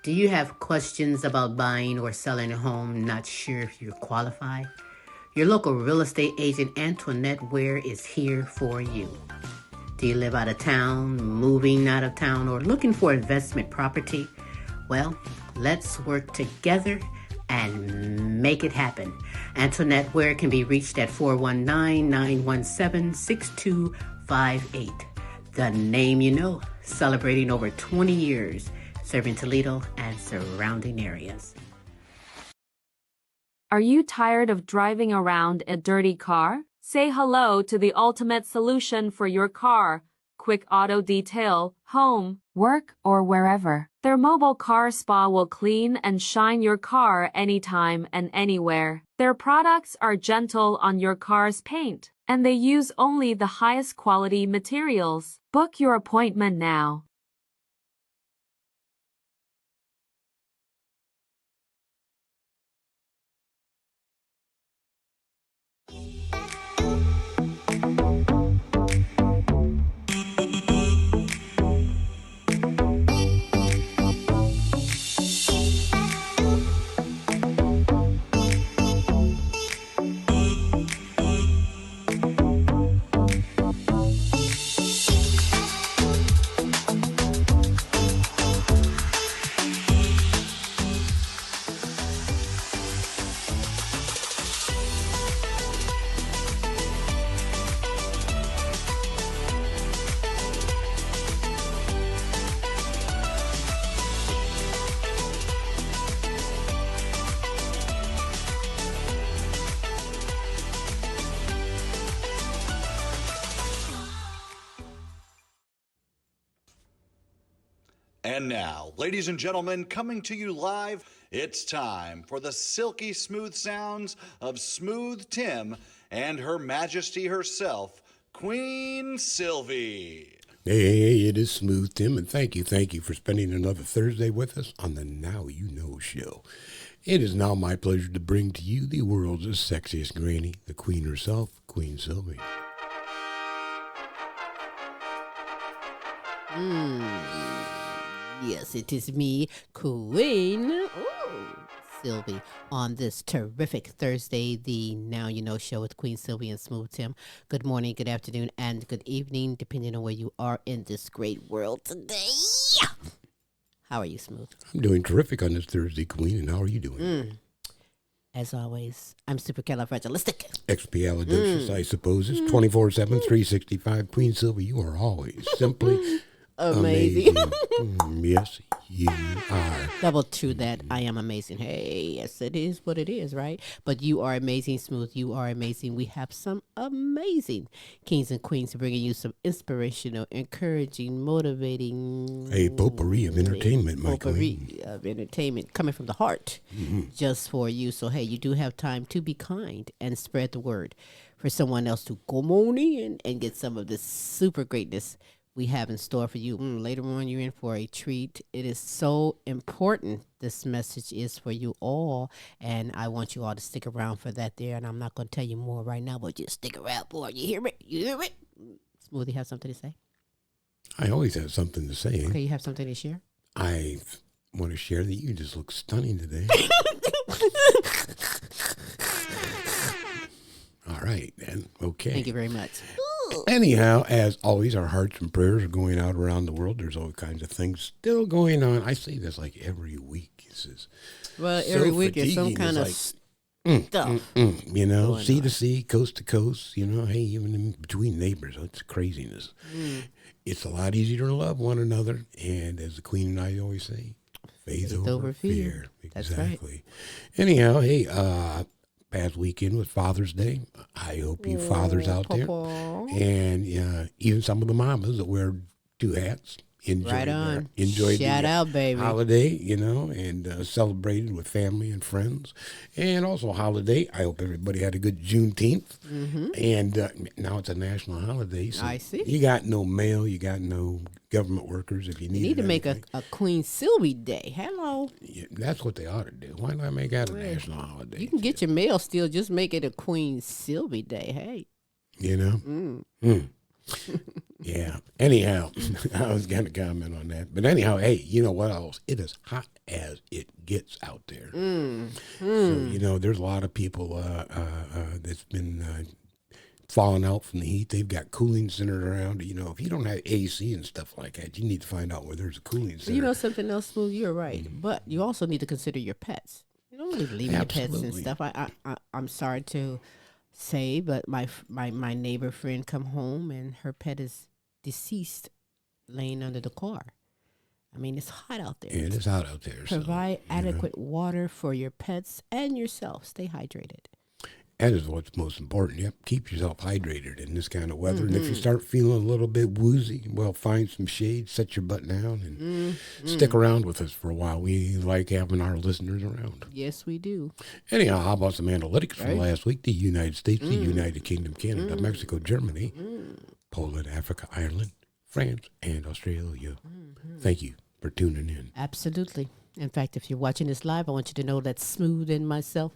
Do you have questions about buying or selling a home, not sure if you're qualified? Your local real estate agent Antoinette Ware is here for you. Do you live out of town, moving out of town, or looking for investment property? Well, let's work together and make it happen. Antoinette Ware can be reached at 419-917-6258. The name you know, celebrating over 20 years, serving Toledo and surrounding areas. Are you tired of driving around a dirty car? Say hello to the ultimate solution for your car. Quick Auto Detail, home, work, or wherever. Their mobile car spa will clean and shine your car anytime and anywhere. Their products are gentle on your car's paint, and they use only the highest quality materials. Book your appointment now. And now, ladies and gentlemen, coming to you live, it's time for the silky smooth sounds of Smooth Tim and Her Majesty herself, Queen Silvy. Hey, it is Smooth Tim, and thank you for spending another Thursday with us on the Now You Know show. It is now my pleasure to bring to you the world's sexiest granny, the Queen herself, Queen Silvy. Yes, it is me, Queen Silvy, on this terrific Thursday, the Now You Know show with Queen Silvy and Smooth Tim. Good morning, good afternoon, and good evening, depending on where you are in this great world today. How are you, Smooth? I'm doing terrific on this Thursday, Queen, and how are you doing? As always, I'm supercalifragilistic. Expialidocious, I suppose. It's 24/7, 365. Queen Silvy, you are always simply Amazing. Yes, you are. Double true that I am amazing. Hey, yes, it is what it is, right? But you are amazing, Smooth. You are amazing. We have some amazing kings and queens bringing you some inspirational, encouraging, motivating. A potpourri of entertainment, my queen. Potpourri of entertainment coming from the heart just for you. So, hey, you do have time to be kind and spread the word for someone else to come on in and get some of this super greatness we have in store for you. Later on, you're in for a treat. It is so important. This message is for you all, and I want you all to stick around for that there, and I'm not going to tell you more right now, but just stick around for it. You hear it? You hear it? Smoothie have something to say? I always have something to say. Okay, you have something to share? I want to share that you just look stunning today. All right, then. Okay. Thank you very much. Anyhow, as always, our hearts and prayers are going out around the world. There's all kinds of things still going on. I say this like every week. Well, every week is some kind of stuff. You know, sea to sea, coast to coast. You know, hey, even in between neighbors, it's craziness. It's a lot easier to love one another. And as the Queen and I always say, faith over fear. That's Exactly. right. Anyhow, hey, past weekend was Father's Day. I hope you fathers out there, and even some of the mamas that wear two hats enjoyed Shout the out, baby. holiday, you know, and celebrated with family and friends, and also a holiday. I hope everybody had a good Juneteenth, and now it's a national holiday. So I see. You got no mail, you got no government workers. If you You need to make a Queen Silvy Day. Hello. Yeah, that's what they ought to do. Why not make that a national holiday? You can get your mail still. Just make it a Queen Silvy Day. Hey. You know? Yeah. Anyhow, I was going to comment on that. But anyhow, hey, you know what else? It is hot as it gets out there. So, there's a lot of people that's been falling out from the heat. They've got cooling centers around. If you don't have AC and stuff like that, you need to find out where there's a cooling center. You know something else, Smooth? You're right. But you also need to consider your pets. You don't need to leave your pets and stuff. I'm sorry to say, but my neighbor friend come home and her pet is deceased, laying under the car. I mean, it's hot out there. Yeah, it is hot out there. Provide adequate water for your pets and yourself. Stay hydrated. That is what's most important. Yep, keep yourself hydrated in this kind of weather. And if you start feeling a little bit woozy, well, find some shade, set your butt down, and stick around with us for a while. We like having our listeners around. Yes, we do. Anyhow, how about some analytics from last week? The United States, the United Kingdom, Canada, Mexico, Germany, Poland, Africa, Ireland, France, and Australia. Thank you for tuning in. Absolutely. In fact, if you're watching this live, I want you to know that Smooth and myself,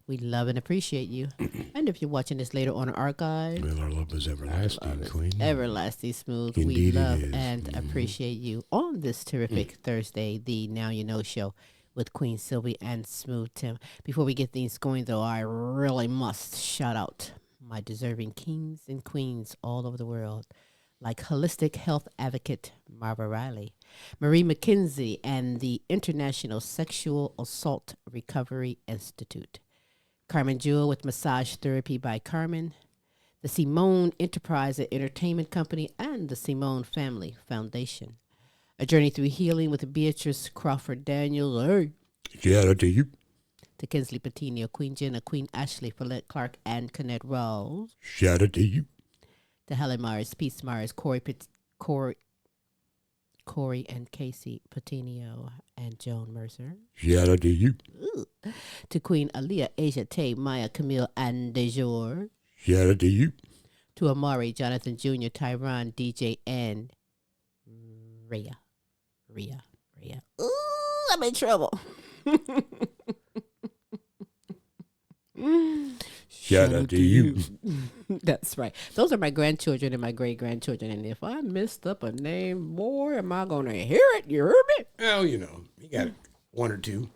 we love and appreciate you. And if you're watching this later on archive, well, our love is everlasting, Queen. Everlasting Smooth. Indeed, we love it is. and appreciate you on this terrific Thursday, the Now You Know show with Queen Silvy and Smooth Tim. Before we get things going, though, I really must shout out my deserving kings and queens all over the world, like holistic health advocate Marva Riley, Marie McKenzie, and the International Sexual Assault Recovery Institute, Carmen Jewel with Massage Therapy by Carmen, the Simone Enterprise and Entertainment Company, and the Simone Family Foundation. A Journey Through Healing with Beatrice Crawford Daniels. Hey. Shout out to you. To Kinsley Petiniot, Queen Jenna, Queen Ashley, Follette Clark, and Kennette Rawls. Shout out to you. To Helen Myers, Peace Myers, Corey and Casey Petiniot, and Joan Mercer. Shout out to you. Ooh. To Queen Aaliyah, Asia Tay, Maya, Camille, and Dejour. Shout out to you. To Amari, Jonathan Jr., Tyron, DJ, and Rhea. Ooh, I'm in trouble. Shout out to you. That's right. Those are my grandchildren and my great-grandchildren. And if I messed up a name, boy, am I going to hear it? You heard me? Well, you got one or two.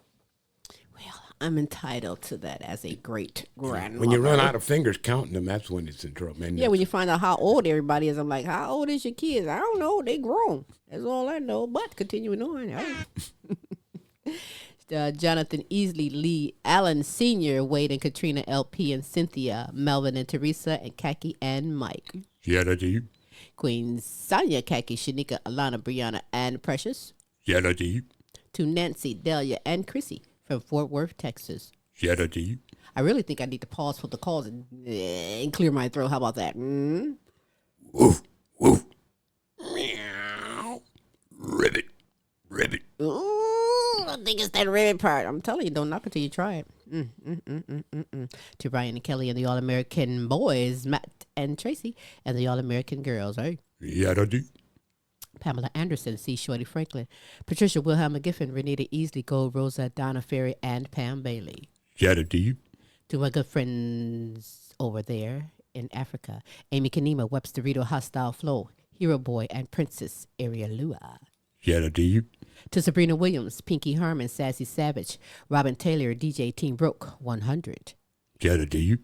Well, I'm entitled to that as a great-grandmother. When you run out of fingers counting them, that's when it's in trouble. Man, yeah, when you find out how old everybody is, I'm like, how old is your kids? I don't know. They grown. That's all I know. But continuing on. Jonathan Easley, Lee, Allen Sr., Wade and Katrina, LP and Cynthia, Melvin and Teresa, and Kaki and Mike. Shout out to you. Queen Sonia, Kaki, Shanika, Alana, Brianna, and Precious. Shout out to you. To Nancy, Delia, and Chrissy from Fort Worth, Texas. Shout out to you. I really think I need to pause for the calls and clear my throat. How about that? Woof, woof. Meow. Ribbit. Ooh, I think it's that ribbit part. I'm telling you, don't knock it till you try it. To Ryan and Kelly and the All-American boys, Matt and Tracy, and the All-American girls, right? Shout out to you. Pamela Anderson, C. Shorty Franklin, Patricia Wilhelm McGiffin, Renita Easley, Gold Rosa, Donna Ferry, and Pam Bailey. Shout out to you. To my good friends over there in Africa, Amy Kanema, Webster Rito, Hostile Flow, Hero Boy, and Princess Arielua. Shout out to you. To Sabrina Williams, Pinky Harmon, Sassy Savage, Robin Taylor, DJ Team Broke 100. Shout out to you.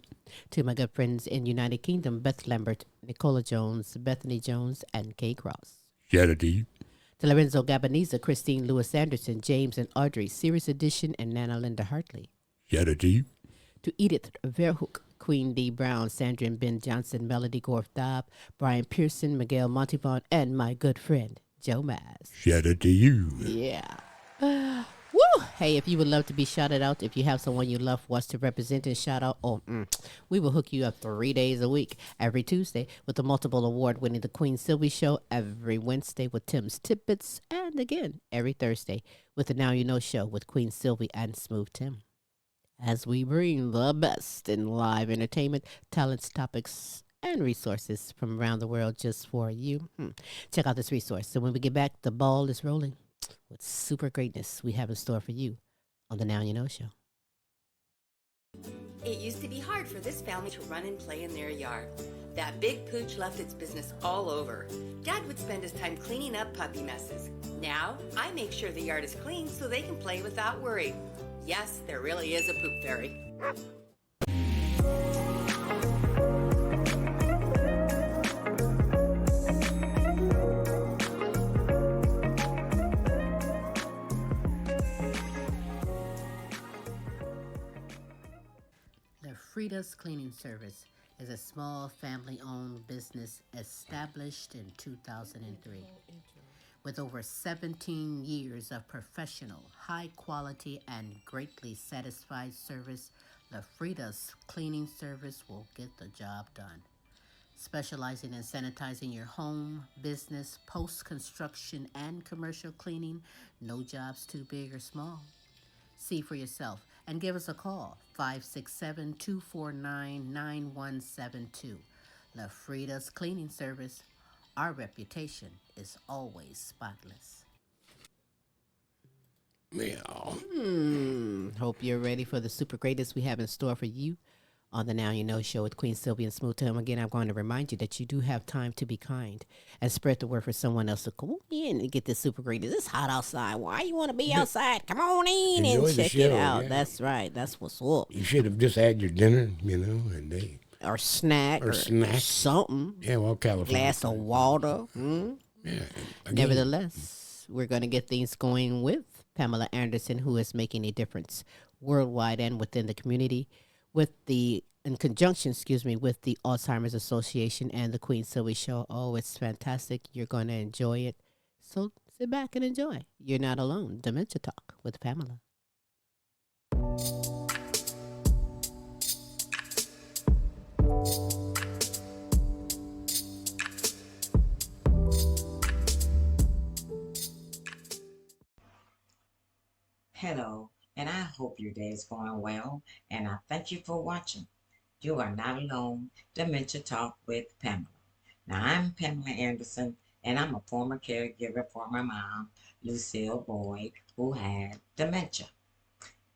To my good friends in United Kingdom, Beth Lambert, Nicola Jones, Bethany Jones, and Kay Cross. Shout out to you. To Lorenzo Gabaniza, Christine Lewis Anderson, James and Audrey, Sirius Edition, and Nana Linda Hartley. Shout out to you. To Edith Verhoek, Queen D. Brown, Sandra and Ben Johnson, Melody Gorf Dobb, Brian Pearson, Miguel Montevon, and my good friend, Joe Maz. Shout out to you. Yeah. Woo! Hey, if you would love to be shouted out, if you have someone you love for us to represent and shout out, we will hook you up 3 days a week, every Tuesday with the multiple award-winning The Queen Silvy Show, every Wednesday with Tim's Tidbits, and again, every Thursday with the Now You Know Show with Queen Silvy and Smooth Tim. As we bring the best in live entertainment, talents, topics, and resources from around the world just for you. Check out this resource. So when we get back, the ball is rolling with super greatness we have in store for you on the Now You Know Show. It used to be hard for this family to run and play in their yard. That big pooch left its business all over. Dad would spend his time cleaning up puppy messes. Now, I make sure the yard is clean so they can play without worry. Yes, there really is a poop fairy. Frida's Cleaning Service is a small family-owned business established in 2003. With over 17 years of professional, high-quality, and greatly satisfied service, the Frida's Cleaning Service will get the job done. Specializing in sanitizing your home, business, post-construction, and commercial cleaning, no job's too big or small. See for yourself and give us a call, 567-249-9172. La Frida's Cleaning Service. Our reputation is always spotless. Meow. Hope you're ready for the super greatest we have in store for you on the Now You Know Show with Queen Silvy and Smooth Tim. Again, I'm going to remind you that you do have time to be kind and spread the word for someone else to come in and get this super greatest. It's hot outside. Why you want to be outside? Come on in and check it out. Yeah. That's right. That's what's up. You should have just had your dinner, and they... Or snack. Or something. Yeah, well, California. Glass of water. Yeah. Nevertheless, we're going to get things going with Pamela Anderson, who is making a difference worldwide and within the community. In conjunction with the Alzheimer's Association and the Queen Silvy Show. Oh, it's fantastic. You're going to enjoy it. So sit back and enjoy. You're not alone. Dementia Talk with Pamela. Hello, and I hope your day is going well, and I thank you for watching. You are not alone. Dementia Talk with Pamela. Now, I'm Pamela Anderson, and I'm a former caregiver for my mom, Michele Boyd, who had dementia.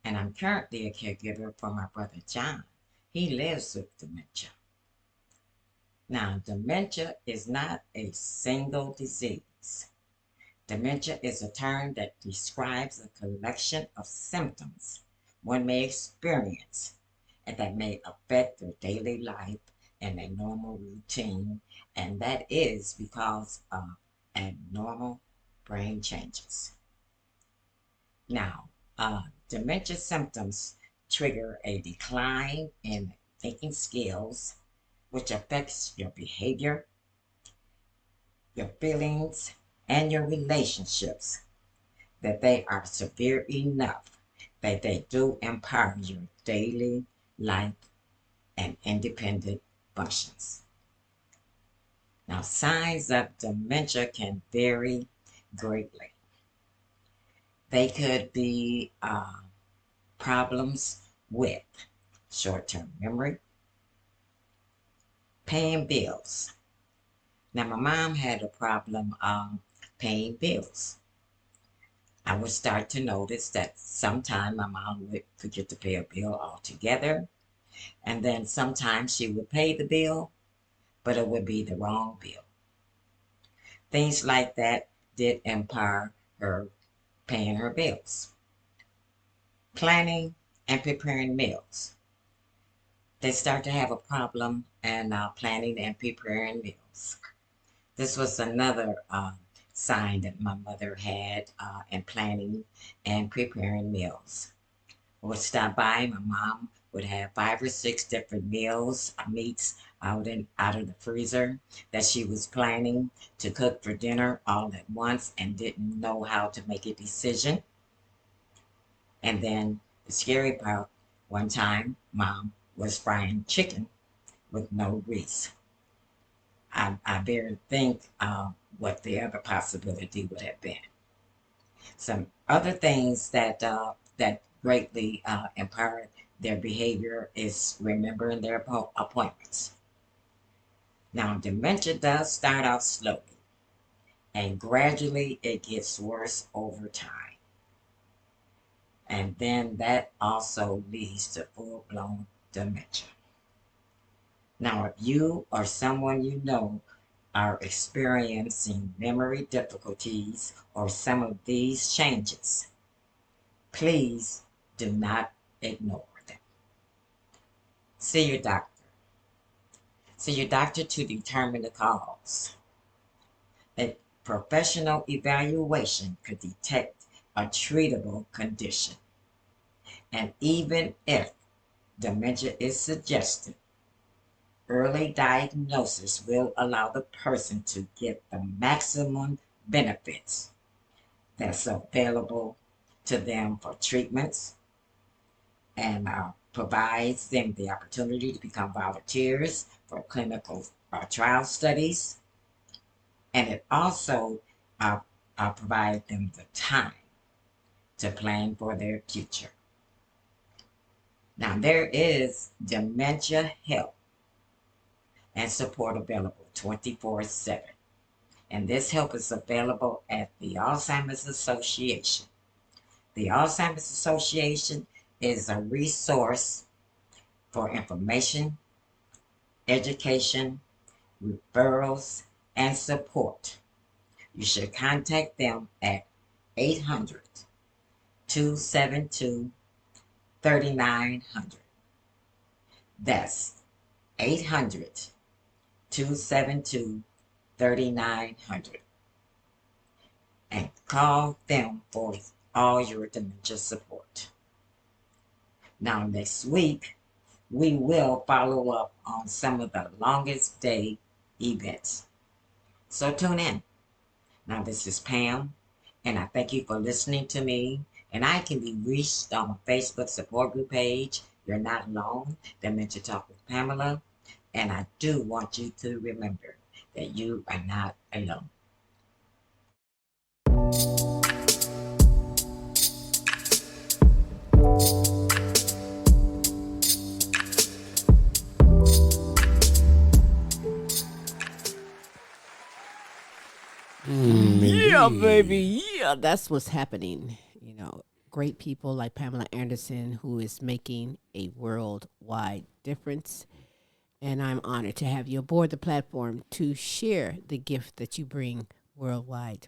And I'm currently a caregiver for my brother, John. He lives with dementia. Now, dementia is not a single disease. Dementia is a term that describes a collection of symptoms one may experience and that may affect their daily life and their normal routine, and that is because of abnormal brain changes. Now, dementia symptoms trigger a decline in thinking skills, which affects your behavior, your feelings, and your relationships, that they are severe enough that they do impair your daily life and independent functions. Now, signs of dementia can vary greatly. They could be problems with short-term memory, paying bills. Now, my mom had a problem paying bills. I would start to notice that sometime my mom would forget to pay a bill altogether, and then sometimes she would pay the bill, but it would be the wrong bill. Things like that did impair her paying her bills. Planning and preparing meals. They start to have a problem in planning and preparing meals. This was another sign that my mother had in planning and preparing meals. I would stop by, my mom would have 5 or 6 different meals, meats out of the freezer that she was planning to cook for dinner all at once and didn't know how to make a decision. And then the scary part, one time, Mom was frying chicken with no grease. I barely think what the other possibility would have been. Some other things that greatly impaired their behavior is remembering their appointments. Now, dementia does start out slowly, and gradually it gets worse over time. And then that also leads to full-blown dementia. Now, if you or someone you know are experiencing memory difficulties or some of these changes, please do not ignore them. See your doctor. See your doctor to determine the cause. A professional evaluation could detect a treatable condition. And even if dementia is suggested, early diagnosis will allow the person to get the maximum benefits that's available to them for treatments and provides them the opportunity to become volunteers for clinical trial studies. And it also provides them the time to plan for their future. Now, there is dementia help and support available 24/7. And this help is available at the Alzheimer's Association. The Alzheimer's Association is a resource for information, education, referrals, and support. You should contact them at 800-272-3900. That's 800-272-3900. And call them for all your dementia support. Now, next week, we will follow up on some of the longest day events. So tune in. Now, this is Pam, and I thank you for listening to me. And I can be reached on my Facebook support group page, You're Not Alone, Dementia Talk with Pamela. And I do want you to remember that you are not alone. Yeah, baby. Yeah, that's what's happening. You know, great people like Pamela Anderson, who is making a worldwide difference. And I'm honored to have you aboard the platform to share the gift that you bring worldwide.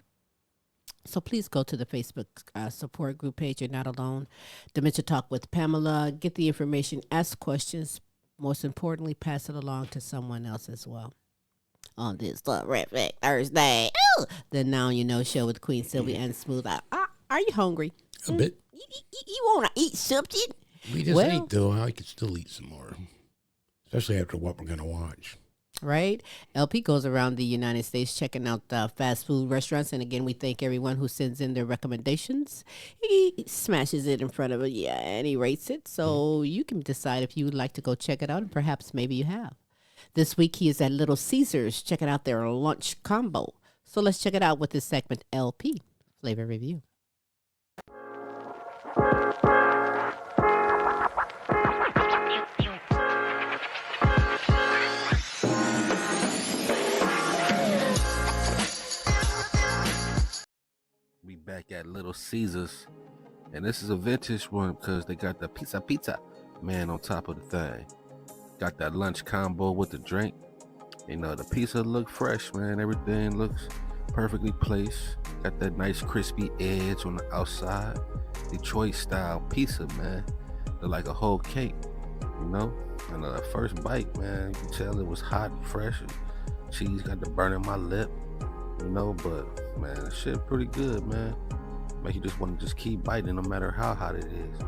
So please go to the Facebook support group page. You're Not Alone. Dementia Talk with Pamela. Get the information, ask questions. Most importantly, pass it along to someone else as well. On this terrific Thursday, the Now You Know show with Queen Silvy and Smooth. Are you hungry? A bit. You want to eat something? We just ate, though. I could still eat some more, especially after what we're going to watch. Right? LP goes around the United States checking out fast food restaurants. And again, we thank everyone who sends in their recommendations. He smashes it in front of it, and he rates it. So you can decide if you would like to go check it out, and perhaps maybe you have. This week, he is at Little Caesars checking out their lunch combo. So let's check it out with this segment, LP Flavor Review. We back at Little Caesars, and this is a vintage one because they got the pizza man on top of the thing. Got that lunch combo with the drink. You know, the pizza look fresh, man. Everything looks perfectly placed. Got that nice crispy edge on the outside. Detroit style pizza, man. Look like a whole cake, you know? And the first bite, man, you can tell it was hot and fresh. And cheese got the burn in my lip, you know? But, man, the shit pretty good, man. Make you just want to just keep biting no matter how hot it is.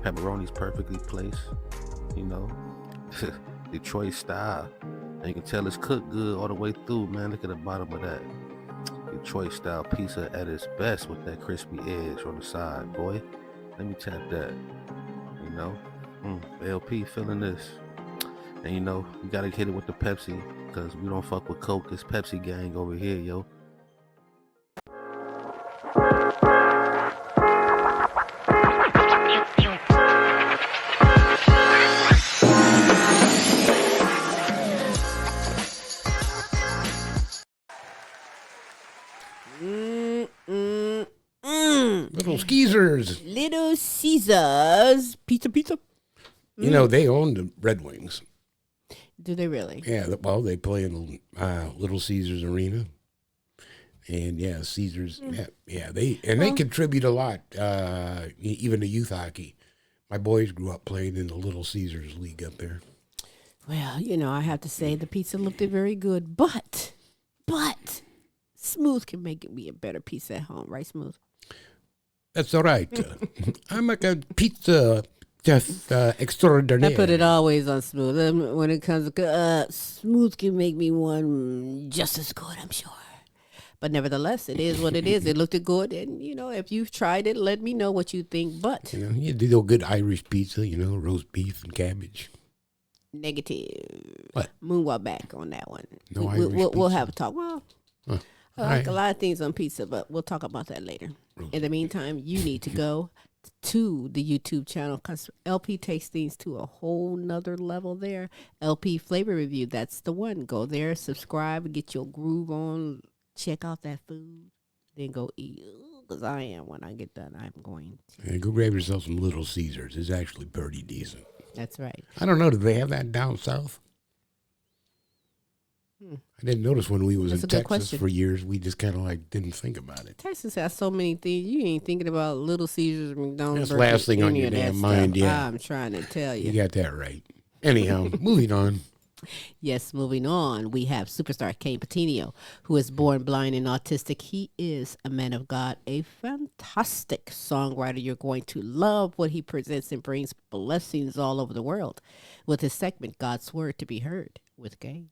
Pepperoni's perfectly placed, you know? Detroit style. And you can tell it's cooked good all the way through, man. Look at the bottom of that. Detroit style pizza at its best with that crispy edge on the side, boy. Let me tap that. You know? LP feeling this. And you know, you gotta hit it with the Pepsi, because we don't fuck with Coke. It's Pepsi gang over here, yo. Little Skeezers. Little Caesars pizza. You know, they own the Red Wings. Do they really? Yeah, well, they play in Little Caesars Arena. And yeah, Caesars, they contribute a lot, even to youth hockey. My boys grew up playing in the Little Caesars League up there. Well, you know, I have to say the pizza looked very good, but Smooth can make me a better pizza at home, right, Smooth? That's all right. I make a pizza just extraordinaire. I put it always on Smooth. When it comes to Smooth can make me one just as good, I'm sure. But nevertheless, it is what it is. It looked good, and you know, if you've tried it, let me know what you think. But you know, you do a good Irish pizza, you know, roast beef and cabbage. Negative. What? Moonwalk back on that one. No we'll have a talk. Well, I like right. a lot of things on pizza, but we'll talk about that later. In the meantime, you need to go to the YouTube channel because LP takes things to a whole nother level there. LP Flavor Review, that's the one. Go there, subscribe, get your groove on. Check out that food, then go eat. Because I am, when I get done, I'm going to. Yeah, go grab yourself some Little Caesars. It's actually pretty decent. That's right. I don't know. Do they have that down south? I didn't notice when we was That's in a good Texas question. for years. We just kind of like didn't think about it. Texas has so many things. You ain't thinking about Little Caesars, McDonald's. That's the last thing on any your of that damn mind, stuff. yeah. I'm trying to tell you. You got that right. Anyhow, moving on. Yes, moving on, we have superstar Kayne Petiniot, who is born blind and autistic. He is a man of God, a fantastic songwriter. You're going to love what he presents and brings blessings all over the world with his segment, God's Word to be Heard with Kayne.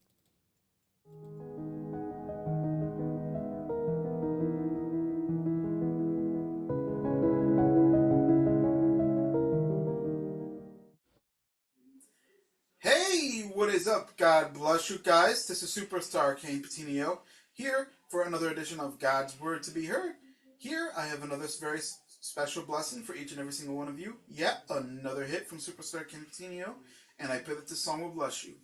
Hey, what is up? God bless you guys. This is Superstar Kayne Petiniot here for another edition of God's Word to be Heard. Here I have another very special blessing for each and every single one of you. Yet another hit from Superstar Kayne Petiniot, and I pray that this song will bless you.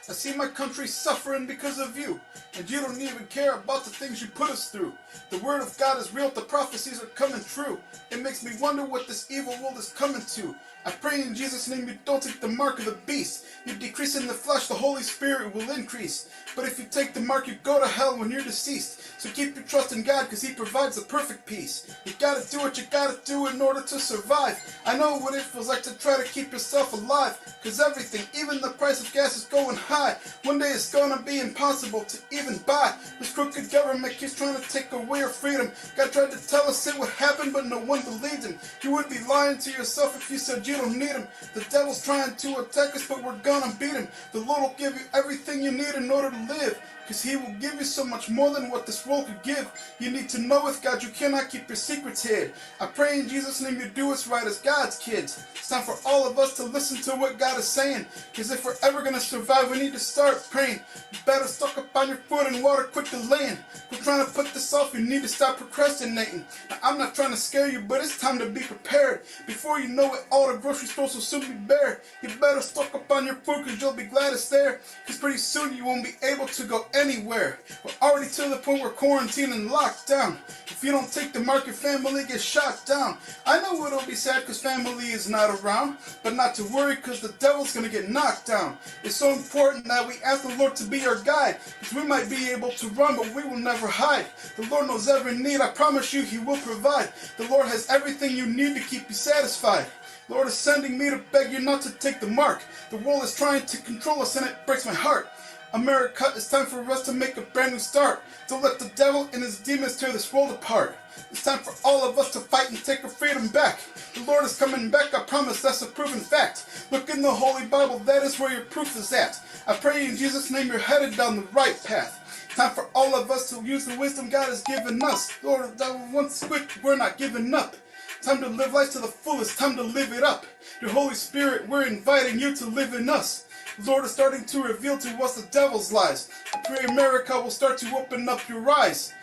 I see my country suffering because of you, and you don't even care about the things you put us through. The word of God is real, the prophecies are coming true. It makes me wonder what this evil world is coming to. I pray in Jesus' name you don't take the mark of the beast. You decrease in the flesh, the Holy Spirit will increase. But if you take the mark, you go to hell when you're deceased. So keep your trust in God, because He provides the perfect peace. You gotta do what you gotta do in order to survive. I know what it feels like to try to keep yourself alive, because everything, even the price of gas, is going high. One day it's gonna be impossible to even buy. This crooked government keeps trying to take away our freedom. God tried to tell us it would happen, but no one believed Him. You would be lying to yourself if you said you don't need Him. The devil's trying to attack us, but we're gonna beat him. The Lord will give you everything you need in order to live, because He will give you so much more than what this world could give. You need to know with God you cannot keep your secrets hid. I pray in Jesus' name you do what's right as God's kids. It's time for all of us to listen to what God is saying, because if we're ever going to survive, we need to start praying. You better stock up on your food and water, quit delaying. We're trying to put this off, you need to stop procrastinating. Now, I'm not trying to scare you, but it's time to be prepared. Before you know it, all the grocery stores will soon be bare. You better stock up on your food, because you'll be glad it's there, because pretty soon you won't be able to go anywhere. We're already to the point where quarantine and lockdown. If you don't take the mark, your family gets shot down. I know it'll be sad because family is not around, but not to worry because the devil's gonna get knocked down. It's so important that we ask the Lord to be our guide, because we might be able to run, but we will never hide. The Lord knows every need. I promise you He will provide. The Lord has everything you need to keep you satisfied. The Lord is sending me to beg you not to take the mark. The world is trying to control us and it breaks my heart. America, it's time for us to make a brand new start. Don't let the devil and his demons tear this world apart. It's time for all of us to fight and take our freedom back. The Lord is coming back, I promise, that's a proven fact. Look in the Holy Bible, that is where your proof is at. I pray in Jesus' name you're headed down the right path. Time for all of us to use the wisdom God has given us. Lord, once quick, we're not giving up. Time to live life to the fullest, time to live it up. Your Holy Spirit, we're inviting you to live in us. The Lord is starting to reveal to us the devil's lies. I pray America will start to open up your eyes.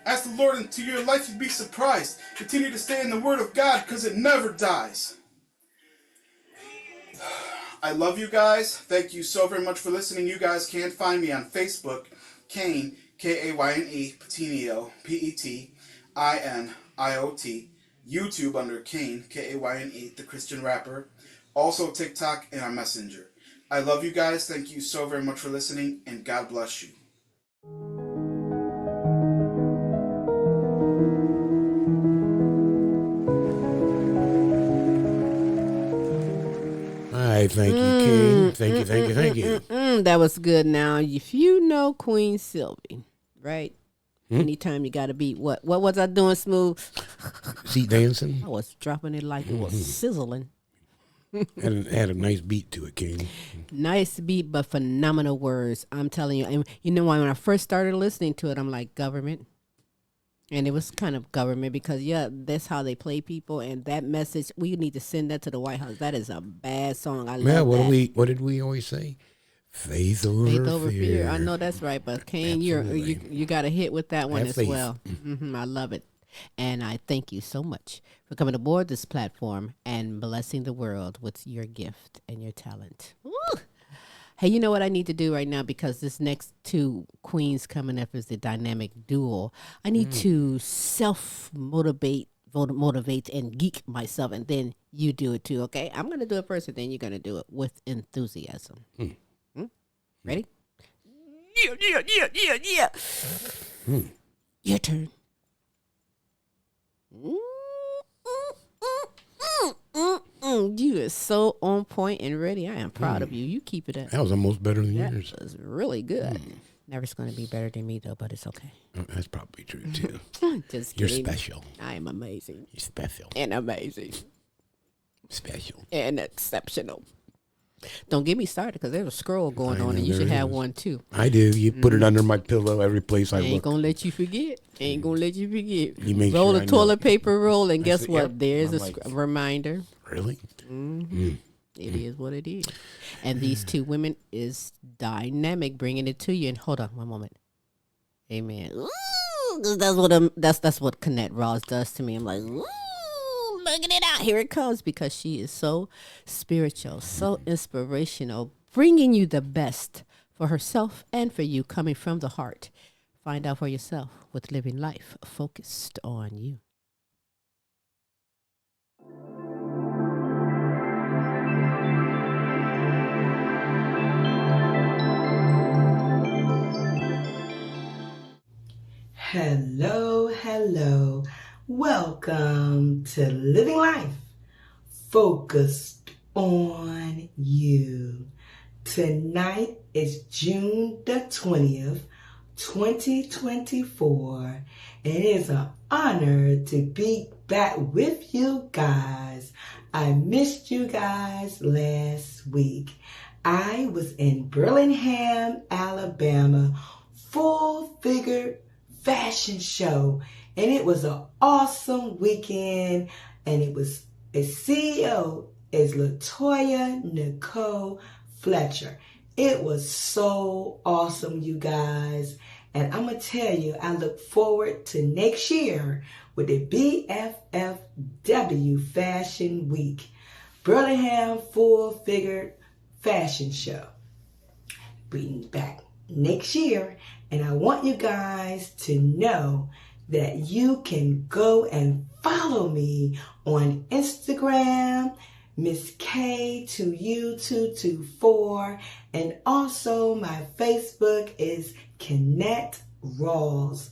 Ask the Lord into your life, you'd be surprised. Continue to stay in the Word of God, because it never dies. I love you guys. Thank you so very much for listening. You guys can find me on Facebook, Kayne, Kayne, Petiniot, Petiniot, YouTube under Kayne, Kayne, the Christian rapper. Also TikTok and on Messenger. I love you guys. Thank you so very much for listening, and God bless you. All right, thank you, King. Thank you. That was good. Now, if you know Queen Silvy, right? Anytime you got to beat what was I doing, Smooth? Seat dancing. I was dropping it like it was sizzling. had a nice beat to it, King. Nice beat, but phenomenal words. I'm telling you. And you know, when I first started listening to it, I'm like, government. And it was kind of government because, yeah, that's how they play people. And that message, we need to send that to the White House. That is a bad song. I love that. What did we always say? Faith over fear. I know that's right. But, Kayne, you got a hit with that one as faith. well. I love it. And I thank you so much for coming aboard this platform and blessing the world with your gift and your talent. Woo! Hey, you know what I need to do right now, because this next two queens coming up is the dynamic duo. I need to self-motivate and geek myself, and then you do it too, okay? I'm going to do it first, and then you're going to do it with enthusiasm. Ready? Yeah. Your turn. You are so on point and ready. I am proud of you. You keep it up. That was almost better than yours. That was really good. Never going to be better than me, though, but it's okay. That's probably true, too. Just You're kidding. special. I am amazing. You're special. And amazing. Special. And exceptional. Don't get me started, because there's a scroll going on, and you there should have is. one, too. I do. You put it under my pillow every place I Ain't look. going to let you forget. Ain't going to let you forget. You make roll sure the I toilet know. paper roll, and guess said, what? yep. There's I'm a like, reminder. Really? It is what it is. And these two women is dynamic, bringing it to you. And hold on one moment. Amen. Ooh, that's what Kennette Rawls does to me. I'm like, ooh, look at it out. Here it comes, because she is so spiritual, so inspirational, bringing you the best for herself and for you, coming from the heart. Find out for yourself with Living Life Focused on You. Hello. Welcome to Living Life Focused on You. Tonight is June the 20th, 2024, and it is an honor to be back with you guys. I missed you guys last week. I was in Birmingham, Alabama, full-figure fashion show, and it was an awesome weekend, and it was its CEO is Latoya Nicole Fletcher. It was so awesome, you guys, and I'm gonna tell you, I look forward to next year with the BFFW Fashion Week, Birmingham Full Figure Fashion Show. Bring back next year, and I want you guys to know that you can go and follow me on Instagram, Miss K2U224, and also my Facebook is Kennette Rawls.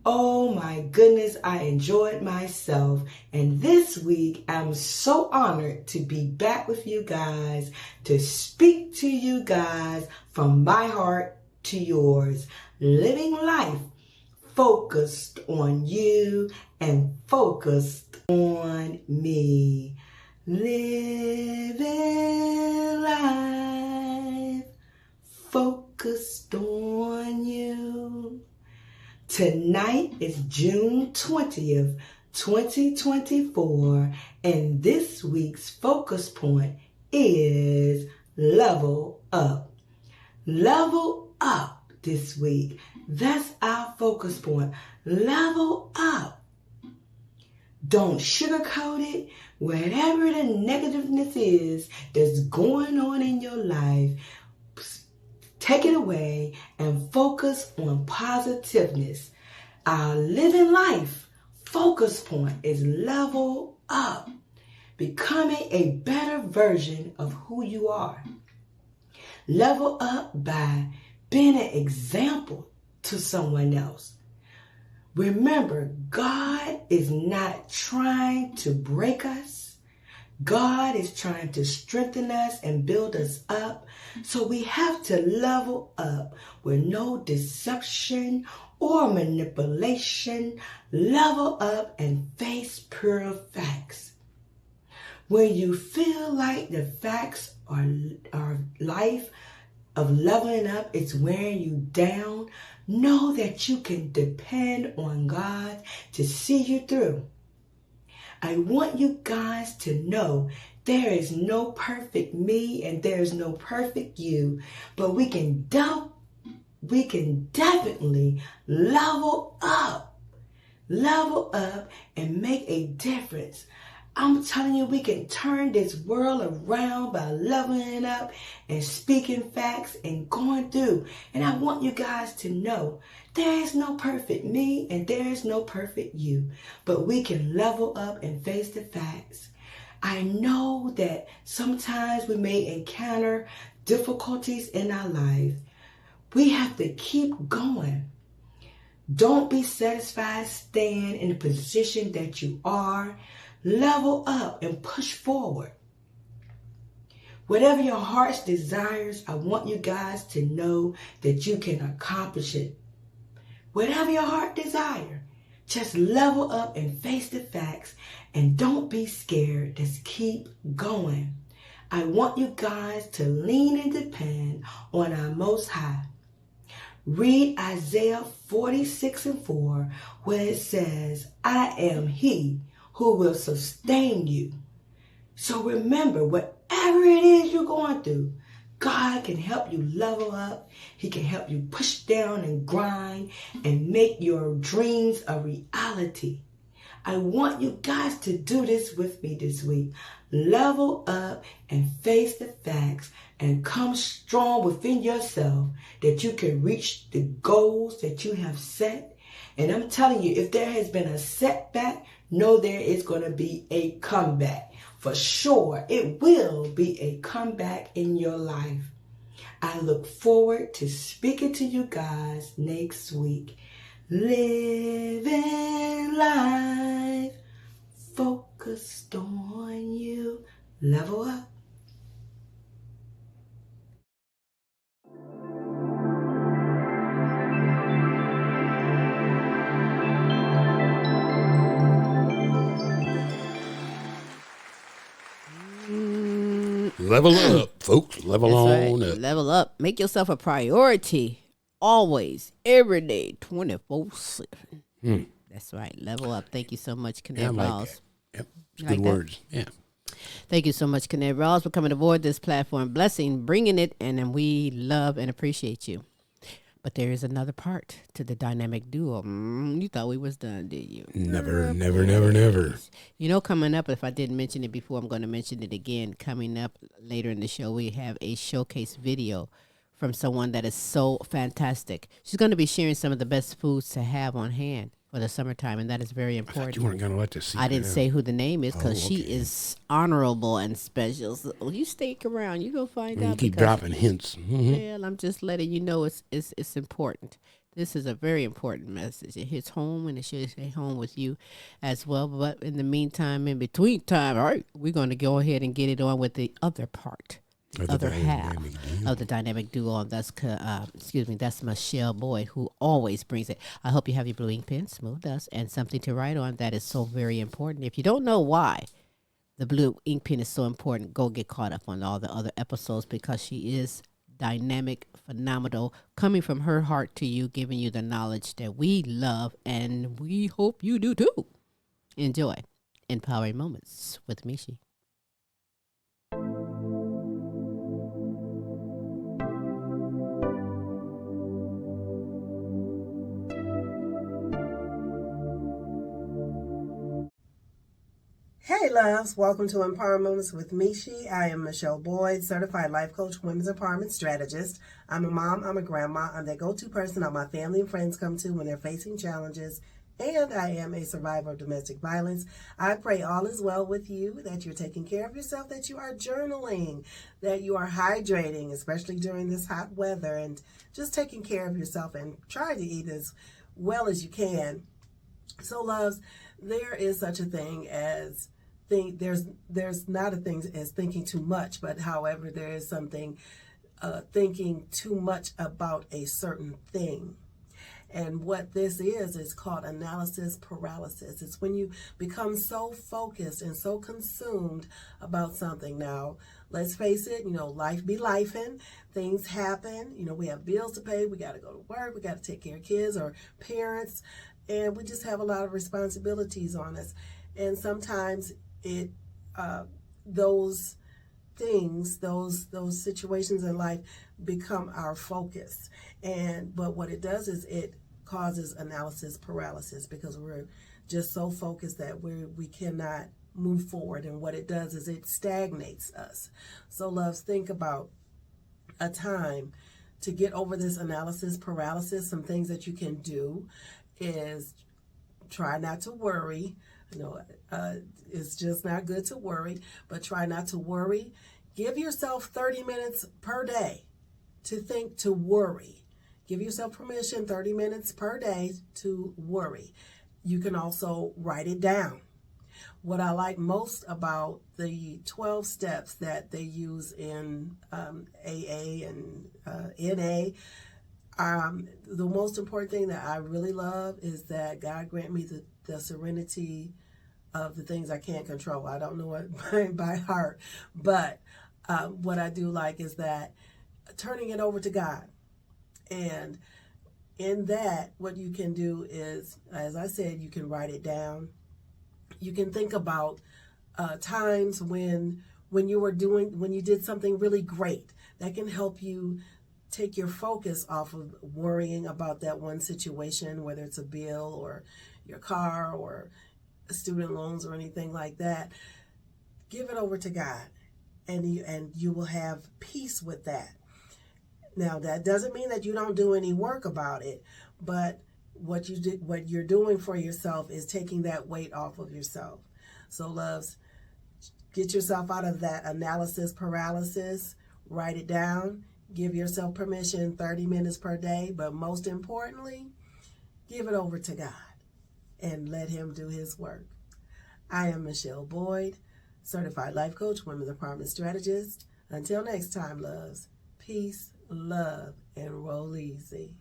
Oh my goodness, I enjoyed myself, and this week I'm so honored to be back with you guys to speak to you guys from my heart to yours, living life focused on you and focused on me. Living life focused on you. Tonight is June 20th, 2024, and this week's focus point is level up. Level up this week. That's our focus point. Level up. Don't sugarcoat it. Whatever the negativeness is that's going on in your life, take it away and focus on positiveness. Our living life focus point is level up. Becoming a better version of who you are. Level up by being an example to someone else. Remember, God is not trying to break us. God is trying to strengthen us and build us up. So we have to level up with no deception or manipulation. Level up and face pure facts. When you feel like the facts are life of leveling up, it's wearing you down, know that you can depend on God to see you through. I want you guys to know there is no perfect me and there is no perfect you, but we can definitely level up and make a difference. I'm telling you, we can turn this world around by leveling up and speaking facts and going through. And I want you guys to know there is no perfect me and there is no perfect you, but we can level up and face the facts. I know that sometimes we may encounter difficulties in our life. We have to keep going. Don't be satisfied staying in the position that you are. Level up and push forward. Whatever your heart's desires, I want you guys to know that you can accomplish it. Whatever your heart desire, just level up and face the facts and don't be scared. Just keep going. I want you guys to lean and depend on our Most High. Read Isaiah 46:4 where it says, I am He who will sustain you. So remember, whatever it is you're going through, God can help you level up. He can help you push down and grind and make your dreams a reality. I want you guys to do this with me this week. Level up and face the facts and come strong within yourself that you can reach the goals that you have set. And I'm telling you, if there has been a setback, know there is going to be a comeback. For sure, it will be a comeback in your life. I look forward to speaking to you guys next week. Living life focused on you. Level up. Level up, folks. Level on up. Level up. Make yourself a priority. Always. Every day. 24/7. That's right. Level up. Thank you so much, Kennette Rawls. Yep. It's good words. Yeah. Thank you so much, Kennette Rawls, for coming aboard this platform. Blessing, bringing it, and we love and appreciate you. But there is another part to the dynamic duo. You thought we was done, did you? Never, never, never, never. You know, coming up, if I didn't mention it before, I'm going to mention it again. Coming up later in the show, we have a showcase video from someone that is so fantastic. She's going to be sharing some of the best foods to have on hand for the summertime, and that is very important. You weren't going to let us see. I didn't say who the name is because she is honorable and special. So you stick around, you go find out. You keep dropping hints. Well, I'm just letting you know it's important. This is a very important message. It hits home, and it should hit home with you as well. But in the meantime, in between time, all right, we're going to go ahead and get it on with the other part. Other half of the dynamic duo. That's that's Michele Boyd, who always brings it. I hope you have your blue ink pen, smooth dust, and something to write on. That is so very important. If you don't know why the blue ink pen is so important, go get caught up on all the other episodes because she is dynamic, phenomenal, coming from her heart to you, giving you the knowledge that we love, and we hope you do too. Enjoy Empowering Moments with Michi. loves. Welcome to Empower Moments with Michi. I am Michele Boyd, certified life coach, women's empowerment strategist. I'm a mom, I'm a grandma, I'm the go-to person that my family and friends come to when they're facing challenges, and I am a survivor of domestic violence. I pray all is well with you, that you're taking care of yourself, that you are journaling, that you are hydrating, especially during this hot weather, and just taking care of yourself and trying to eat as well as you can. So, loves, there is such a thing as there's not a thing as thinking too much, but however, there is something thinking too much about a certain thing. And what this is called analysis paralysis. It's when you become so focused and so consumed about something. Now, let's face it, life be lifing. Things happen. We have bills to pay. We got to go to work. We got to take care of kids or parents. And we just have a lot of responsibilities on us. And sometimes those things, those situations in life become our focus. But what it does is it causes analysis paralysis, because we're just so focused that we cannot move forward. And what it does is it stagnates us. So, loves, think about a time to get over this analysis paralysis. Some things that you can do is try not to worry. It's just not good to worry, but try not to worry. Give yourself 30 minutes per day to think, to worry. Give yourself permission, 30 minutes per day to worry. You can also write it down. What I like most about the 12 steps that they use in AA and NA, the most important thing that I really love is that God grant me the serenity of the things I can't control. I don't know it by heart, but what I do like is that turning it over to God. And in that, what you can do is, as I said, you can write it down. You can think about times when you did something really great. That can help you take your focus off of worrying about that one situation, whether it's a bill or your car or student loans or anything like that. Give it over to God, and you will have peace with that. Now, that doesn't mean that you don't do any work about it, but what you're doing for yourself is taking that weight off of yourself. So, loves, get yourself out of that analysis paralysis, write it down, give yourself permission, 30 minutes per day, but most importantly, give it over to God and let Him do His work. I am Michele Boyd, certified life coach, women's empowerment strategist. Until next time, loves, peace, love, and roll easy.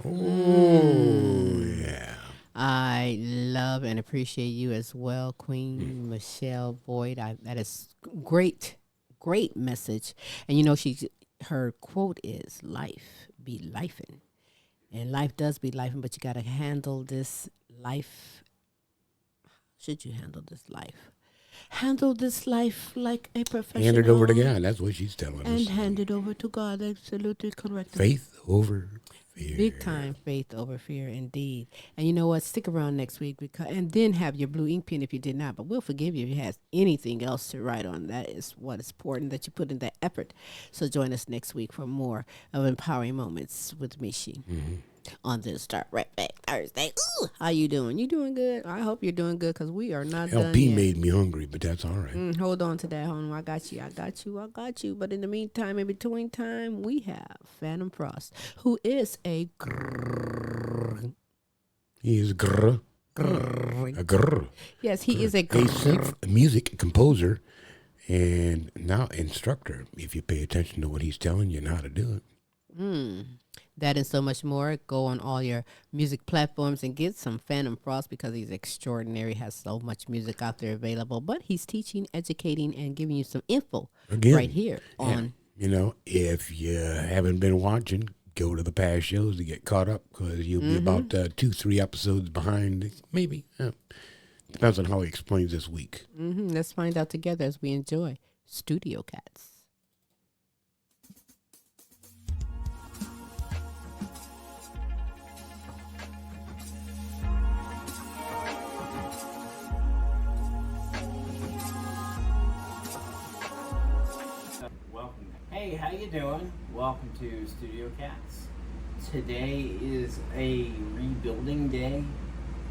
Oh, yeah. I love and appreciate you as well, Queen Michele Boyd. That is great message. And her quote is, "Life be lifing," and life does be lifing, but you got to handle this life. How should you handle this life? Handle this life like a professional. Hand it over to God. That's what she's telling us. And hand it over to God. Absolutely correct. Faith over fear. Big time faith over fear, indeed. And you know what? Stick around next week, and then have your blue ink pen if you did not. But we'll forgive you if you have anything else to write on. That is what is important, that you put in that effort. So join us next week for more of Empowering Moments with Michi. On this Start Right Back Thursday. Ooh, how you doing? You doing good? I hope you're doing good, because we are not done LP yet. made me hungry, but that's all right. Hold on to that, home. I got you. But in the meantime, in between time, we have Phantom Frost, who is a He is a grrr. Yes, he is a synth music composer and now instructor. If you pay attention to what he's telling you and how to do it. That and so much more. Go on all your music platforms and get some Phantom Frost, because he's extraordinary, has so much music out there available. But he's teaching, educating, and giving you some info right here on. If you haven't been watching, go to the past shows to get caught up, because you'll be about 2-3 episodes behind, maybe Depends on how he explains this week. Let's find out together as we enjoy Studio Cats. Welcome. Hey, how you doing? Welcome to Studio Cats. Today is a rebuilding day.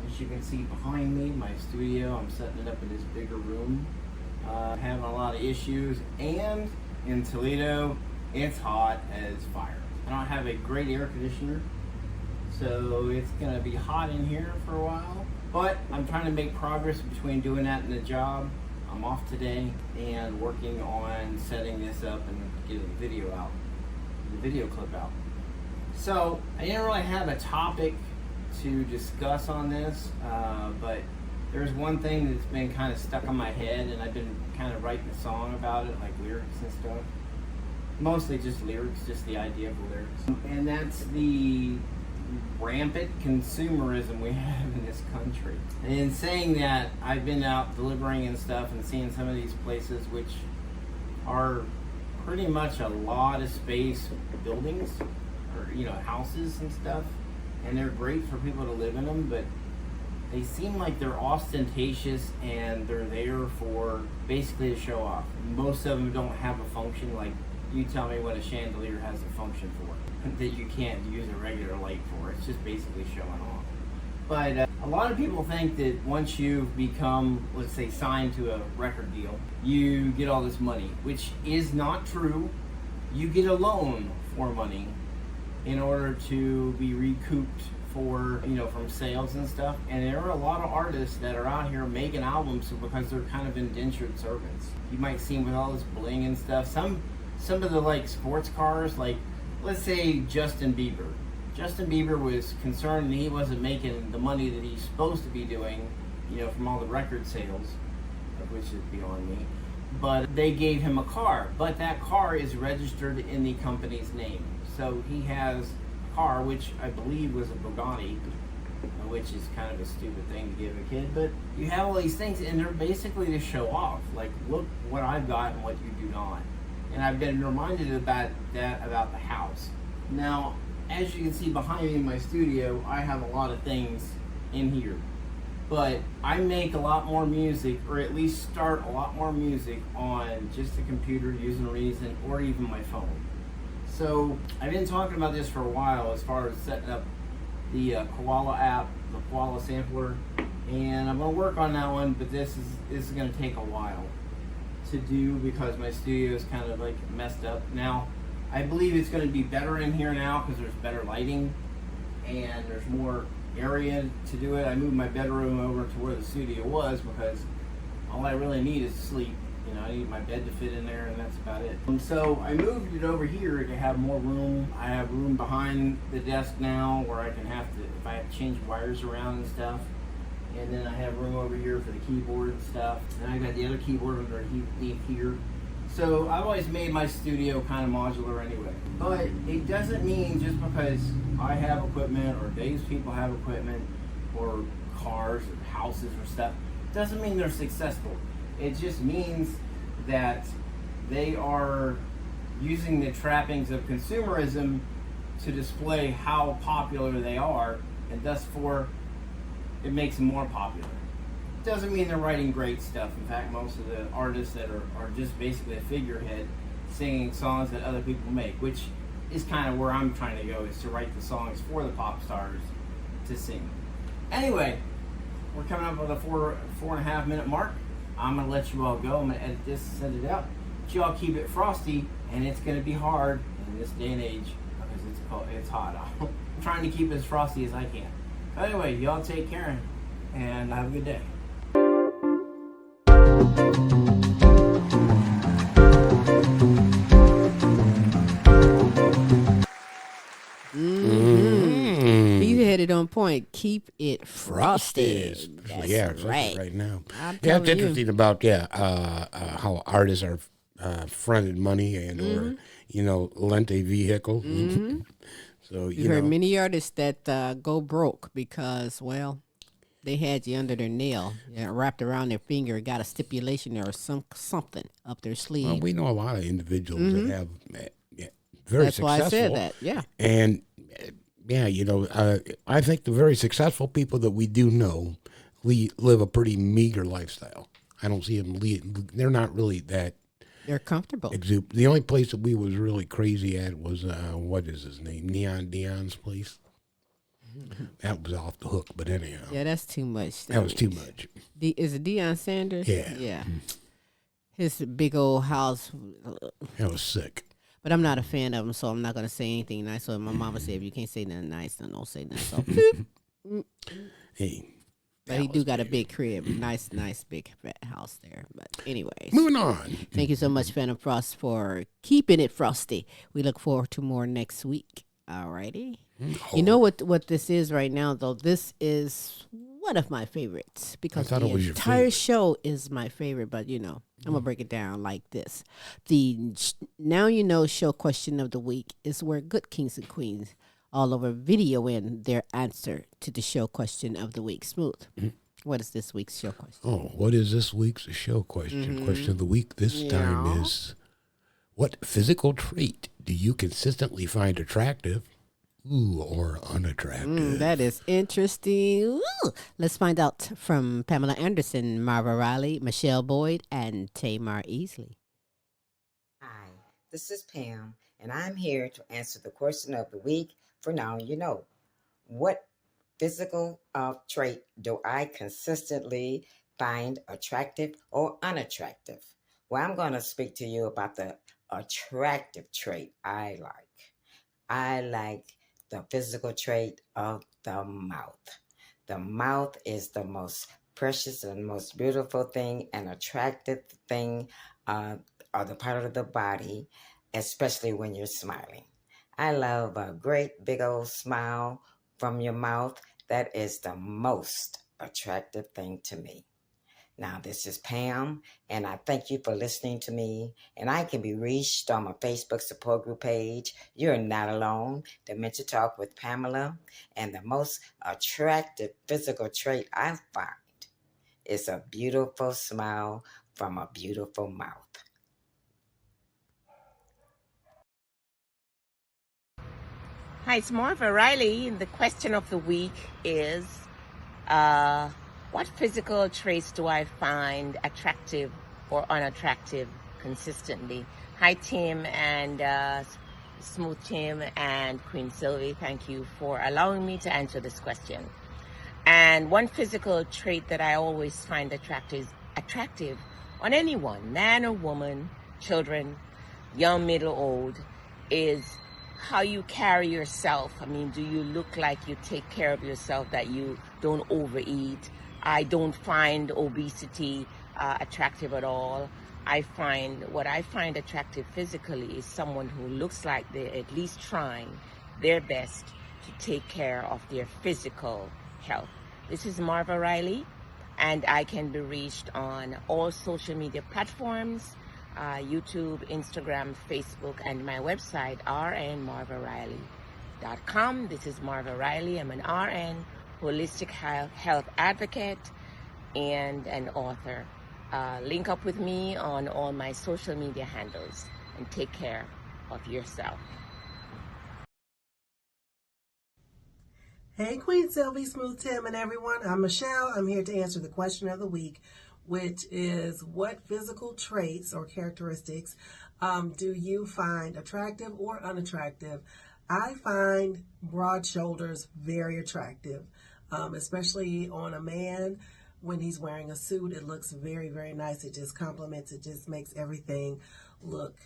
As you can see behind me, my studio, I'm setting it up in this bigger room. Having a lot of issues, and in Toledo, it's hot as fire. I don't have a great air conditioner, so it's gonna be hot in here for a while. But I'm trying to make progress between doing that and the job. I'm off today and working on setting this up and getting the video out, the video clip out. So I didn't really have a topic to discuss on this, but there's one thing that's been kind of stuck on my head, and I've been kind of writing a song about it, like lyrics and stuff. Mostly just lyrics, just the idea of lyrics. And that's the rampant consumerism we have in this country. And in saying that, I've been out delivering and stuff and seeing some of these places which are pretty much a lot of space buildings, or houses and stuff, and they're great for people to live in them, but they seem like they're ostentatious and they're there for basically to show off. Most of them don't have a function. Like, you tell me what a chandelier has a function for that you can't use a regular light for. It's just basically showing off. But a lot of people think that once you've become, let's say, signed to a record deal, you get all this money, which is not true. You get a loan for money in order to be recouped for, from sales and stuff. And there are a lot of artists that are out here making albums because they're kind of indentured servants. You might see them with all this bling and stuff. Some of the sports cars, like let's say Justin Bieber. Justin Bieber was concerned that he wasn't making the money that he's supposed to be doing, from all the record sales, of which is beyond me. But they gave him a car, but that car is registered in the company's name. So he has a car, which I believe was a Bugatti, which is kind of a stupid thing to give a kid. But you have all these things, and they're basically to show off. Like, look what I've got and what you do not. And I've been reminded about that about the house. Now, as you can see behind me in my studio, I have a lot of things in here. But I make a lot more music, or at least start a lot more music on just the computer using Reason, or even my phone. So I've been talking about this for a while as far as setting up the Koala app, the Koala sampler, and I'm going to work on that one, but this is going to take a while to do because my studio is kind of messed up. Now, I believe it's going to be better in here now because there's better lighting and there's more area to do it. I moved my bedroom over to where the studio was because all I really need is sleep. I need my bed to fit in there, and that's about it. So I moved it over here to have more room. I have room behind the desk now where I can if I have to change wires around and stuff. And then I have room over here for the keyboard and stuff. And I got the other keyboard underneath here. So I've always made my studio kind of modular anyway. But it doesn't mean just because I have equipment or Dave's people have equipment or cars or houses or stuff, doesn't mean they're successful. It just means that they are using the trappings of consumerism to display how popular they are, and thus it makes them more popular. Doesn't mean they're writing great stuff. In fact, most of the artists that are just basically a figurehead singing songs that other people make, which is kind of where I'm trying to go, is to write the songs for the pop stars to sing. Anyway, we're coming up with a 4.5 minute mark. I'm going to let you all go. I'm going to edit this and send it out. But y'all keep it frosty, and it's going to be hard in this day and age because it's hot. I'm trying to keep it as frosty as I can. But anyway, y'all take care and have a good day. You hit it on point. Keep it frosted. That's right now. Yeah, it's interesting about how artists are fronted money and or lent a vehicle. So you heard many artists that go broke because They had you under their nail, wrapped around their finger, got a stipulation or something up their sleeve. Well, we know a lot of individuals that have very That's successful. why I said that. Yeah. And I think the very successful people that we do know live a pretty meager lifestyle. I don't see them. They're not really that. They're comfortable. The only place that we was really crazy at was what is his name? Neon Dion's place. That was off the hook, but anyhow. Yeah, that's too much. That was too much. Is it Deion Sanders? Yeah. Yeah. His big old house. That was sick. But I'm not a fan of him, so I'm not going to say anything nice. So my mama said, if you can't say nothing nice, then don't say nothing. So, hey. But he do got a big crib. Nice, big fat house there. But anyways. Moving on. Thank you so much, Phantom Frost, for keeping it frosty. We look forward to more next week. All righty. You know what this is right now, though? This is one of my favorites because the entire show is my favorite. But, I'm going to break it down like this. The Now You Know show question of the week is where good kings and queens all over video in their answer to the show question of the week. Smooth. What is this week's show question? Oh, what is this week's show question? Question of the week this time is, what physical trait do you consistently find attractive or unattractive? That is interesting. Ooh. Let's find out from Pamela Anderson, Marva Riley, Michele Boyd, and Tamar Easley. Hi, this is Pam, and I'm here to answer the question of the week for Now You Know. What physical trait do I consistently find attractive or unattractive? Well, I'm going to speak to you about the attractive trait I like. I like the physical trait of the mouth. The mouth is the most precious and most beautiful thing and attractive thing or the part of the body, especially when you're smiling. I love a great big old smile from your mouth. That is the most attractive thing to me. Now, this is Pam, and I thank you for listening to me. And I can be reached on my Facebook support group page. You're not alone. Dementia Talk with Pamela. And the most attractive physical trait I find is a beautiful smile from a beautiful mouth. Hi, it's Marva Riley. The question of the week is, what physical traits do I find attractive or unattractive consistently? Hi, Tim and Smooth Tim and Queen Silvy. Thank you for allowing me to answer this question. And one physical trait that I always find attractive on anyone, man or woman, children, young, middle, old, is how you carry yourself. I mean, do you look like you take care of yourself, that you don't overeat? I don't find obesity attractive at all. What I find attractive physically is someone who looks like they're at least trying their best to take care of their physical health. This is Marva Riley, and I can be reached on all social media platforms, YouTube, Instagram, Facebook, and my website, rnmarvariley.com. This is Marva Riley. I'm an RN, holistic health advocate, and an author. Link up with me on all my social media handles and take care of yourself. Hey, Queen Silvy, Smooth Tim, and everyone. I'm Michelle. I'm here to answer the question of the week, which is, what physical traits or characteristics do you find attractive or unattractive? I find broad shoulders very attractive, especially on a man. When he's wearing a suit, it looks very, very nice. It just complements, it just makes everything look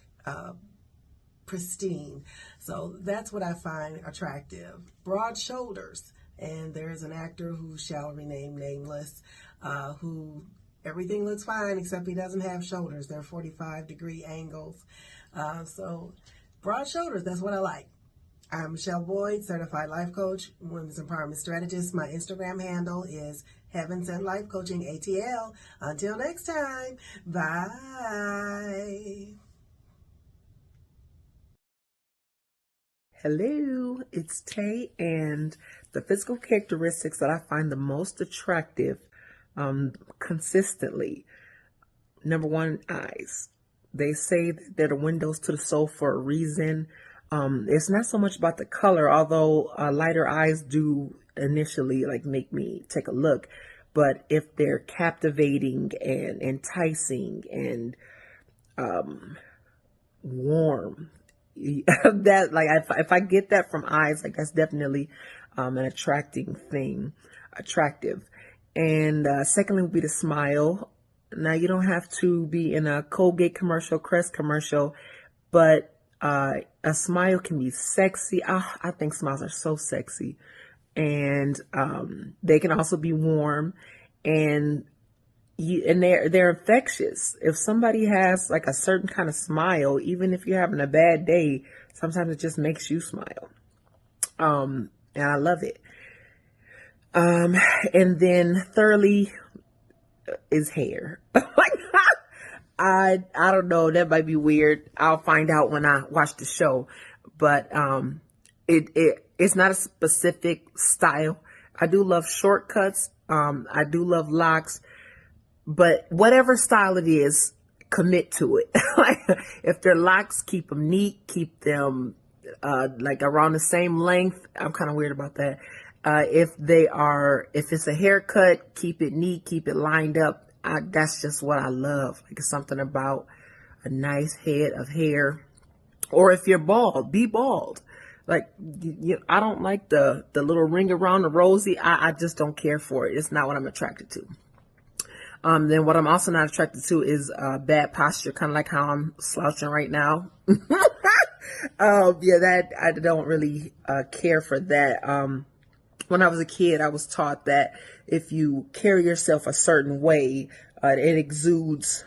pristine. So that's what I find attractive. Broad shoulders. And there is an actor who shall remain nameless, who everything looks fine except he doesn't have shoulders. They're 45-degree angles. So broad shoulders, that's what I like. I'm Michele Boyd, certified life coach, women's empowerment strategist. My Instagram handle is Heaven Sent Life Coaching ATL. Until next time, bye. Hello, it's Tay, and the physical characteristics that I find the most attractive consistently. Number one, eyes. They say that they're the windows to the soul for a reason. It's not so much about the color, although lighter eyes do initially like make me take a look. But if they're captivating and enticing and warm, that like if I get that from eyes, like that's definitely an attractive. And secondly would be the smile. Now you don't have to be in a Colgate commercial, Crest commercial, but a smile can be sexy. I think smiles are so sexy, and they can also be warm, and they're infectious. If somebody has like a certain kind of smile, even if you're having a bad day, sometimes it just makes you smile. And I love it. And then thirdly is hair. I don't know. That might be weird. I'll find out when I watch the show. But it's not a specific style. I do love shortcuts. I do love locks. But whatever style it is, commit to it. If they're locks, keep them neat. Keep them like around the same length. I'm kind of weird about that. If it's a haircut, keep it neat. Keep it lined up. That's just what I love. Like it's something about a nice head of hair. Or if you're bald, be bald. Like I don't like the little ring around the rosy. I just don't care for it. It's not what I'm attracted to. Then what I'm also not attracted to is bad posture, kind of like how I'm slouching right now. That I don't really care for that. When I was a kid, I was taught that if you carry yourself a certain way, it exudes,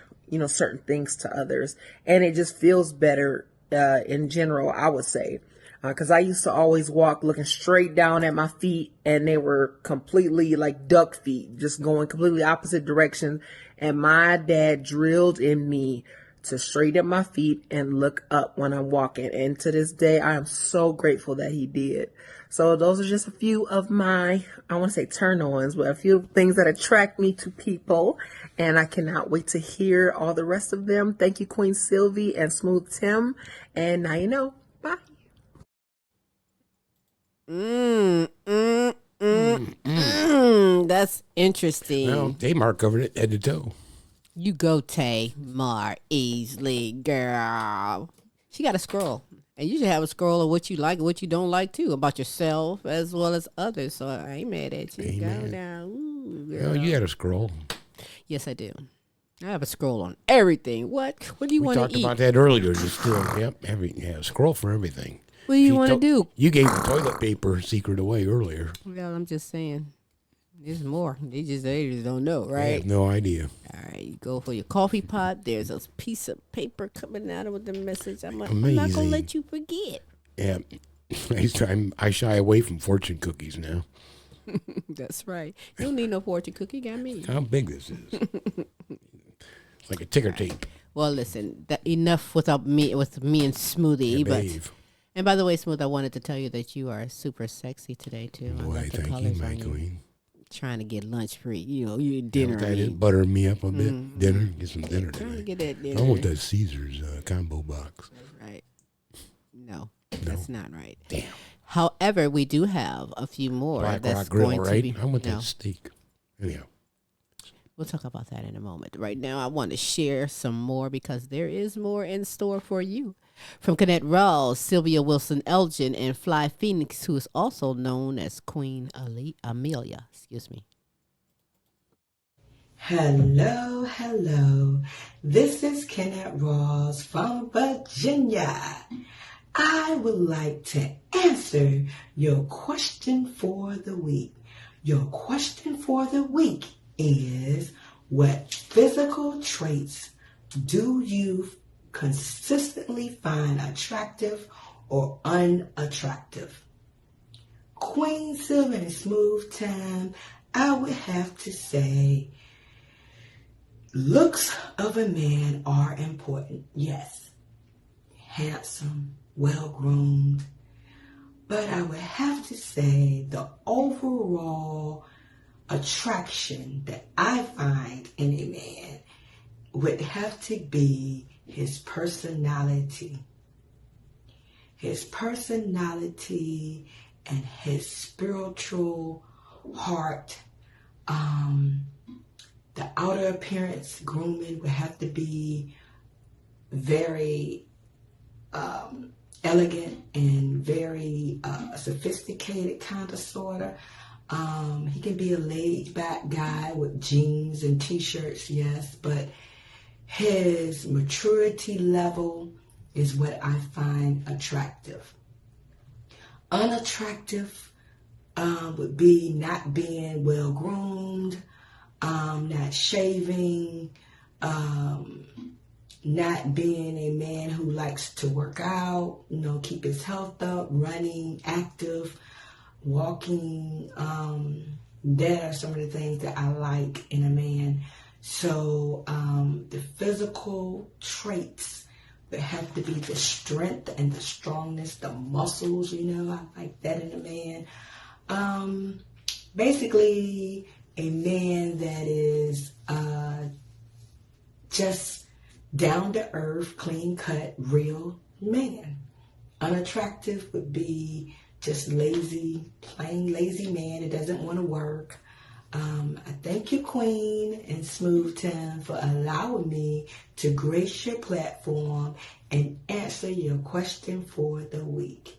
certain things to others, and it just feels better in general, I would say. Because I used to always walk looking straight down at my feet, and they were completely like duck feet, just going completely opposite directions. And my dad drilled in me to straighten my feet and look up when I'm walking. And to this day, I am so grateful that he did. So those are just a few of my, I want to say turn-ons, but a few things that attract me to people. And I cannot wait to hear all the rest of them. Thank you, Queen Silvy and Smooth Tim. And now you know. Bye. That's interesting. Well, Tamar covered it head to toe. You go, Tamar, easily, girl. She got a scroll. And you should have a scroll of what you like and what you don't like, too, about yourself as well as others. So I ain't mad at you. Amen. Go now. Ooh, Well, you had a scroll. Yes, I do. I have a scroll on everything. What do you want to eat? We talked about that earlier. Just still, a scroll for everything. What do you want to do? You gave the toilet paper secret away earlier. Well, I'm just saying. There's more. They just don't know, right? I have no idea. All right, you go for your coffee pot. There's a piece of paper coming out with the message. I'm not going to let you forget. Yeah. I shy away from fortune cookies now. That's right. You don't need no fortune cookie. Got me. How big this is. It's like a ticker tape. Well, listen, enough with me and Smoothie. Yeah, and by the way, Smooth, I wanted to tell you that you are super sexy today, too. Boy, thank you, my queen. Trying to get lunch free. You dinner. That is butter me up a bit. Dinner. Get some dinner Trying to tonight. get that dinner. I want that Caesar's combo box. Right. No, that's not right. Damn. However, we do have a few more. Black that's Rock Grill, going right? to be. I want that steak. Anyhow. We'll talk about that in a moment. Right now, I want to share some more because there is more in store for you. From Kennette, Rawls, Sylvia Wilson Elgin, and Fly Phoenix, who is also known as Queen Amelia. Excuse me. Hello, hello. This is Kennette Rawls from Virginia. I would like to answer your question for the week. Your question for the week is, what physical traits do you consistently find attractive or unattractive? Queen Silvy and Smooth Time, I would have to say looks of a man are important, yes. Handsome, well-groomed, But I would have to say the overall attraction that I find in a man would have to be his personality. His personality and his spiritual heart. The outer appearance, grooming, would have to be very elegant and very sophisticated, kind of, sort of. He can be a laid-back guy with jeans and t-shirts, yes, but his maturity level is what I find attractive. Unattractive would be not being well-groomed, not shaving, not being a man who likes to work out, keep his health up, running, active, walking. That are some of the things that I like in a man. So the physical traits would have to be the strength and the strongness, the muscles, I like that in a man. Basically, a man that is just down to earth, clean cut, real man. Unattractive would be just lazy, plain lazy man that doesn't want to work. I thank you, Queen and Smooth Tim, for allowing me to grace your platform and answer your question for the week.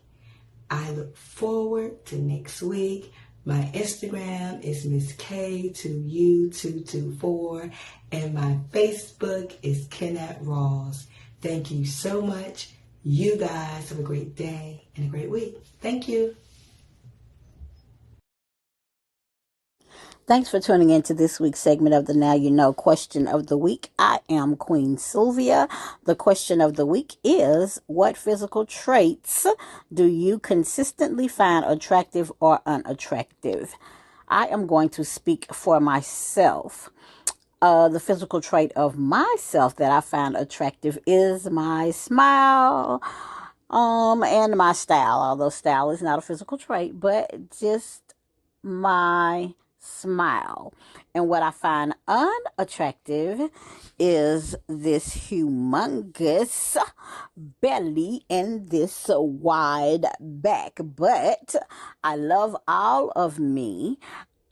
I look forward to next week. My Instagram is Miss K2U224 and my Facebook is Kennette Rawls. Thank you so much. You guys have a great day and a great week. Thank you. Thanks for tuning in to this week's segment of the Now You Know question of the week. I am Queen Sylvia. The question of the week is, what physical traits do you consistently find attractive or unattractive? I am going to speak for myself. The physical trait of myself that I find attractive is my smile, and my style. Although style is not a physical trait, but just my smile. And what I find unattractive is this humongous belly and this wide back. But I love all of me.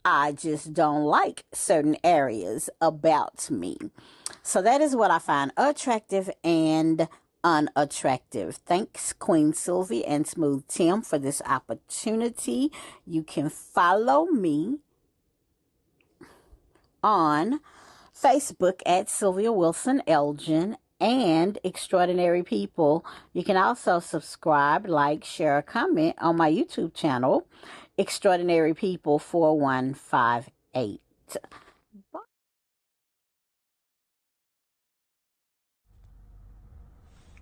I just don't like certain areas about me. So that is what I find attractive and unattractive. Thanks, Queen Silvy and Smooth Tim, for this opportunity. You can follow me on Facebook at Sylvia Wilson Elgin and Extraordinary People. You can also subscribe, like, share, or comment on my YouTube channel, Extraordinary People 4158. Bye.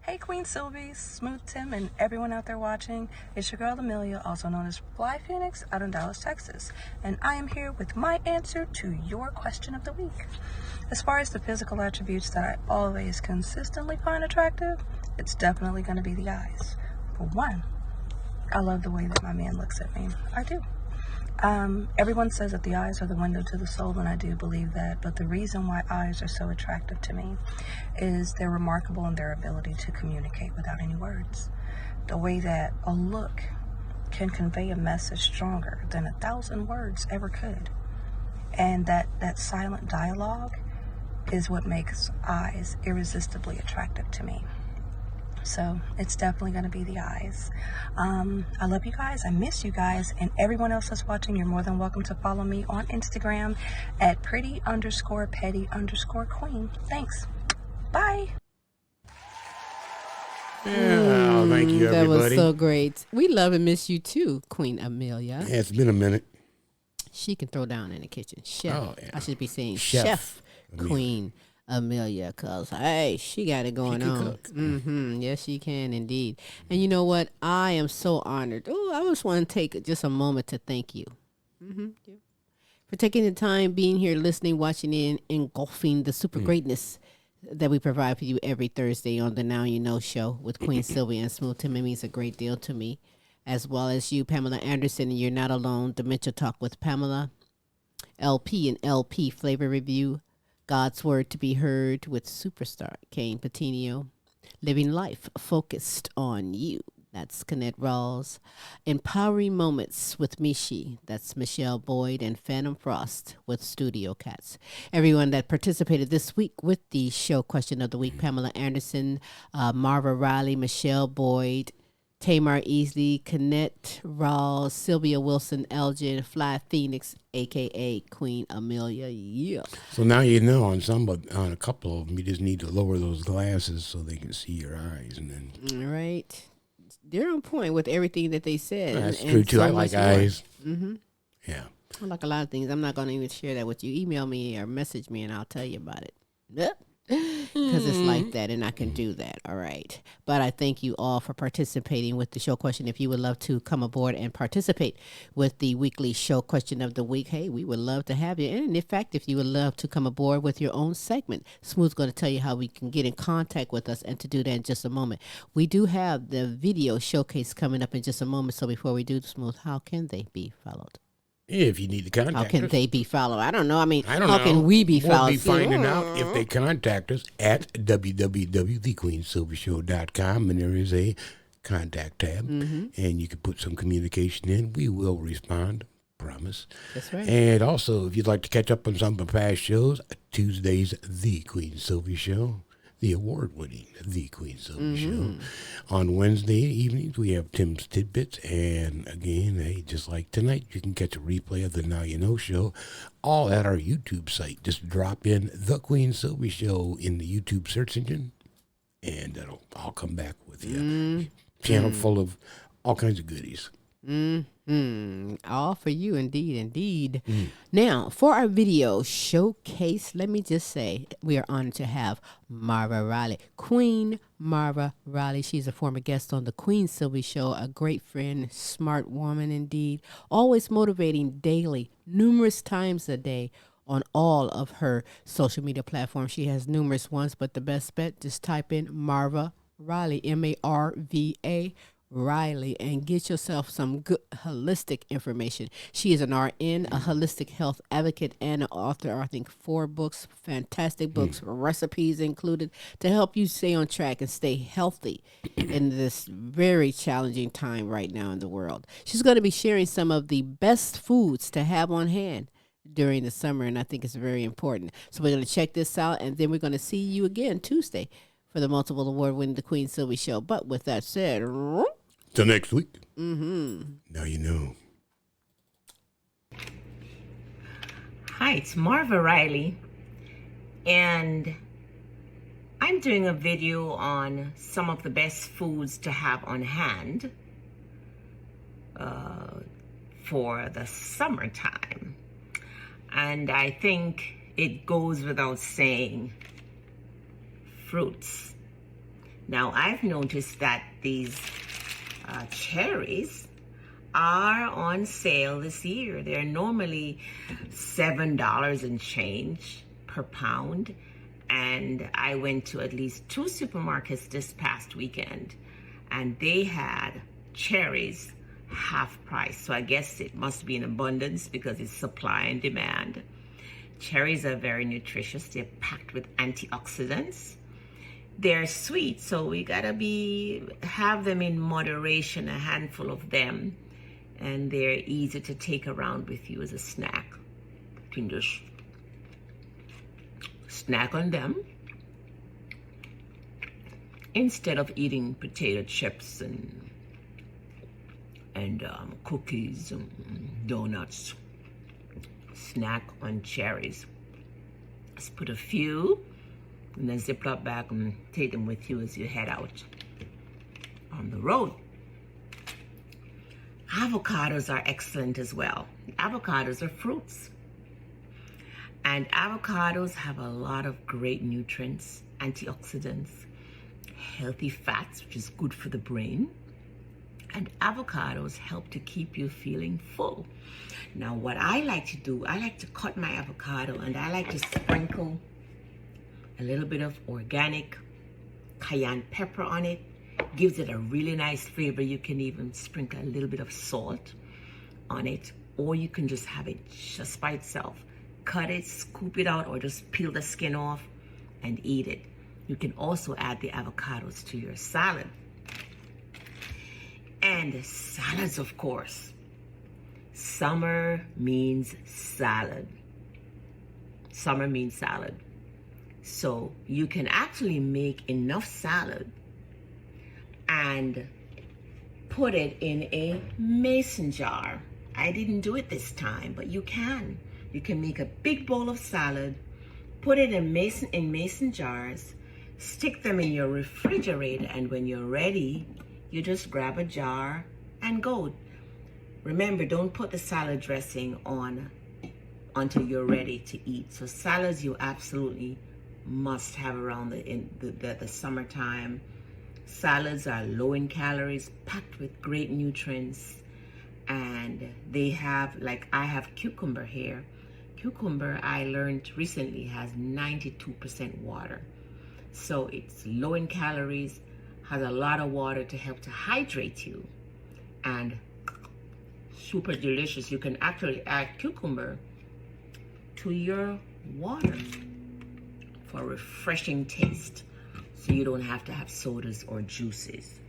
Hey Queen Silvy, Smooth Tim, and everyone out there watching. It's your girl Amelia, also known as Fly Phoenix, out in Dallas, Texas. And I am here with my answer to your question of the week. As far as the physical attributes that I always consistently find attractive, it's definitely going to be the eyes. For one, I love the way that my man looks at me. I do. Everyone says that the eyes are the window to the soul, and I do believe that, but the reason why eyes are so attractive to me is they're remarkable in their ability to communicate without any words. The way that a look can convey a message stronger than 1,000 words ever could. And that silent dialogue is what makes eyes irresistibly attractive to me. So it's definitely going to be the eyes. I love you guys. I miss you guys. And everyone else that's watching, you're more than welcome to follow me on Instagram at pretty_petty_queen. Thanks. Bye. Yeah, thank you, everybody. That was so great. We love and miss you too, Queen Amelia. Yeah, it's been a minute. She can throw down in the kitchen. Chef. Oh, yeah. I should be saying Chef Queen Amelia, because, hey, she got it going on. Mm-hmm. Yes, she can indeed. And you know what? I am so honored. Oh, I just want to take just a moment to thank you. For taking the time, being here, listening, watching, and engulfing the super greatness that we provide for you every Thursday on the Now You Know show with Queen Sylvia and Smooth Tim. It means a great deal to me. as well as you, Pamela Anderson, and You're Not Alone, Dementia Talk with Pamela, LP and LP Flavor Review, God's Word to be Heard with superstar Kayne Petiniot, Living Life Focused on You. That's Kennette Rawls. Empowering Moments with Michi. That's Michele Boyd and Fantom with Studio Cats. Everyone that participated this week with the show question of the week, Pamela Anderson, Marva Riley, Michele Boyd, Tamar Easley, Kennette Rawls, Sylvia Wilson, Elgin, Fly Phoenix, a.k.a. Queen Amelia. Yeah. So now you know on a couple of them, you just need to lower those glasses so they can see your eyes. And then right. They're on point with everything that they said. That's true, too. I like eyes. Mm-hmm. Yeah. I like a lot of things. I'm not going to even share that with you. Email me or message me, and I'll tell you about it. Because it's like that, and I can do that. All right. But I thank you all for participating with the show question. If you would love to come aboard and participate with the weekly show question of the week, hey, we would love to have you. And in fact, if you would love to come aboard with your own segment, Smooth's going to tell you how we can get in contact with us, and to do that in just a moment. We do have the video showcase coming up in just a moment. So before we do, Smooth, how can they be followed? If you need to contact us. How can they be followed? I don't know. I mean, I don't how know. can we be We'll followed? be finding out if they contact us at www.thequeensylvyshow.com, and there is a contact tab, and you can put some communication in. We will respond. Promise. That's right. And also, if you'd like to catch up on some of the past shows, Tuesday's The Queen Silvy Show, the award-winning The Queen Silvy Show. On Wednesday evenings, we have Tim's Tidbits. And again, hey, just like tonight, you can catch a replay of the Now You Know Show, all at our YouTube site. Just drop in The Queen Silvy Show in the YouTube search engine, and that'll all come back with you. Channel full of all kinds of goodies. All for you, indeed. Now, for our video showcase, let me just say we are honored to have Marva Riley, Queen Marva Riley. She's a former guest on the Queen Silvy Show, a great friend, smart woman indeed, always motivating daily, numerous times a day on all of her social media platforms. She has numerous ones, but the best bet, just type in Marva Riley, Marva Riley, and get yourself some good holistic information. She is an RN, a holistic health advocate, and an author. I think 4 books, fantastic books, recipes included, to help you stay on track and stay healthy in this very challenging time right now in the world. She's going to be sharing some of the best foods to have on hand during the summer, and I think it's very important. So we're going to check this out, and then we're going to see you again Tuesday for the multiple award-winning The Queen Silvy Show. But with that said, till next week. Now you know. Hi, it's Marva Riley, and I'm doing a video on some of the best foods to have on hand for the summertime. And I think it goes without saying, fruits. Now, I've noticed that these cherries are on sale this year. They're normally $7 and change per pound. And I went to at least 2 supermarkets this past weekend, and they had cherries half price. So I guess it must be in abundance because it's supply and demand. Cherries are very nutritious. They're packed with antioxidants. They're sweet, so we gotta have them in moderation, a handful of them, and they're easy to take around with you as a snack. You can just snack on them instead of eating potato chips and cookies and donuts. Snack on cherries. Just put a few in a Ziploc bag and take them with you as you head out on the road. Avocados are excellent as well. Avocados are fruits. And avocados have a lot of great nutrients, antioxidants, healthy fats, which is good for the brain. And avocados help to keep you feeling full. Now, what I like to do, I like to cut my avocado and I like to sprinkle a little bit of organic cayenne pepper on it, gives it a really nice flavor. You can even sprinkle a little bit of salt on it, or you can just have it just by itself. Cut it, scoop it out, or just peel the skin off and eat it. You can also add the avocados to your salad. And salads, of course. Summer means salad. Summer means salad. So you can actually make enough salad and put it in a mason jar. I didn't do it this time, but you can. You can make a big bowl of salad, put it in mason jars, stick them in your refrigerator, and when you're ready, you just grab a jar and go. Remember, don't put the salad dressing on until you're ready to eat. So salads you absolutely must have around the summertime. Salads are low in calories, packed with great nutrients, and they have, like I have cucumber here. Cucumber, I learned recently, has 92% water. So it's low in calories, has a lot of water to help to hydrate you, and super delicious. You can actually add cucumber to your water for a refreshing taste, so you don't have to have sodas or juices.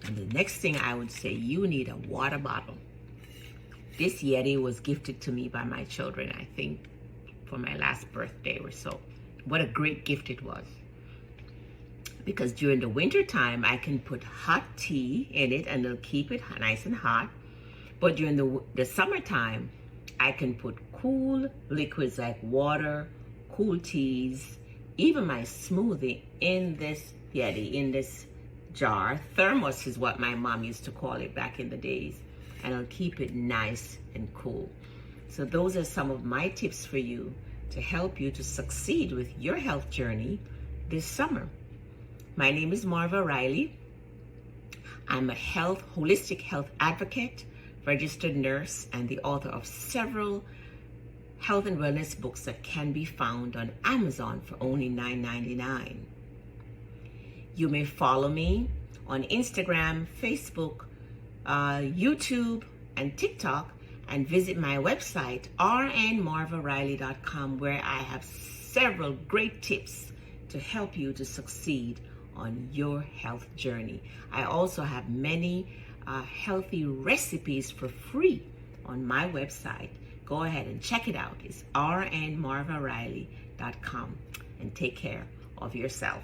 And the next thing I would say, you need a water bottle. This Yeti was gifted to me by my children, I think, for my last birthday or so. What a great gift it was. Because during the winter time, I can put hot tea in it and it'll keep it nice and hot. But during the summertime, I can put cool liquids like water, cool teas, even my smoothie in this Yeti, in this jar. Thermos is what my mom used to call it back in the days. And I'll keep it nice and cool. So those are some of my tips for you to help you to succeed with your health journey this summer. My name is Marva Riley. I'm a holistic health advocate, registered nurse, and the author of several health and wellness books that can be found on Amazon for only $9.99. You may follow me on Instagram, Facebook, YouTube, and TikTok, and visit my website, rnmarvariley.com, where I have several great tips to help you to succeed on your health journey. I also have many healthy recipes for free on my website. Go ahead and check it out. It's rnmarvariley.com, and take care of yourself.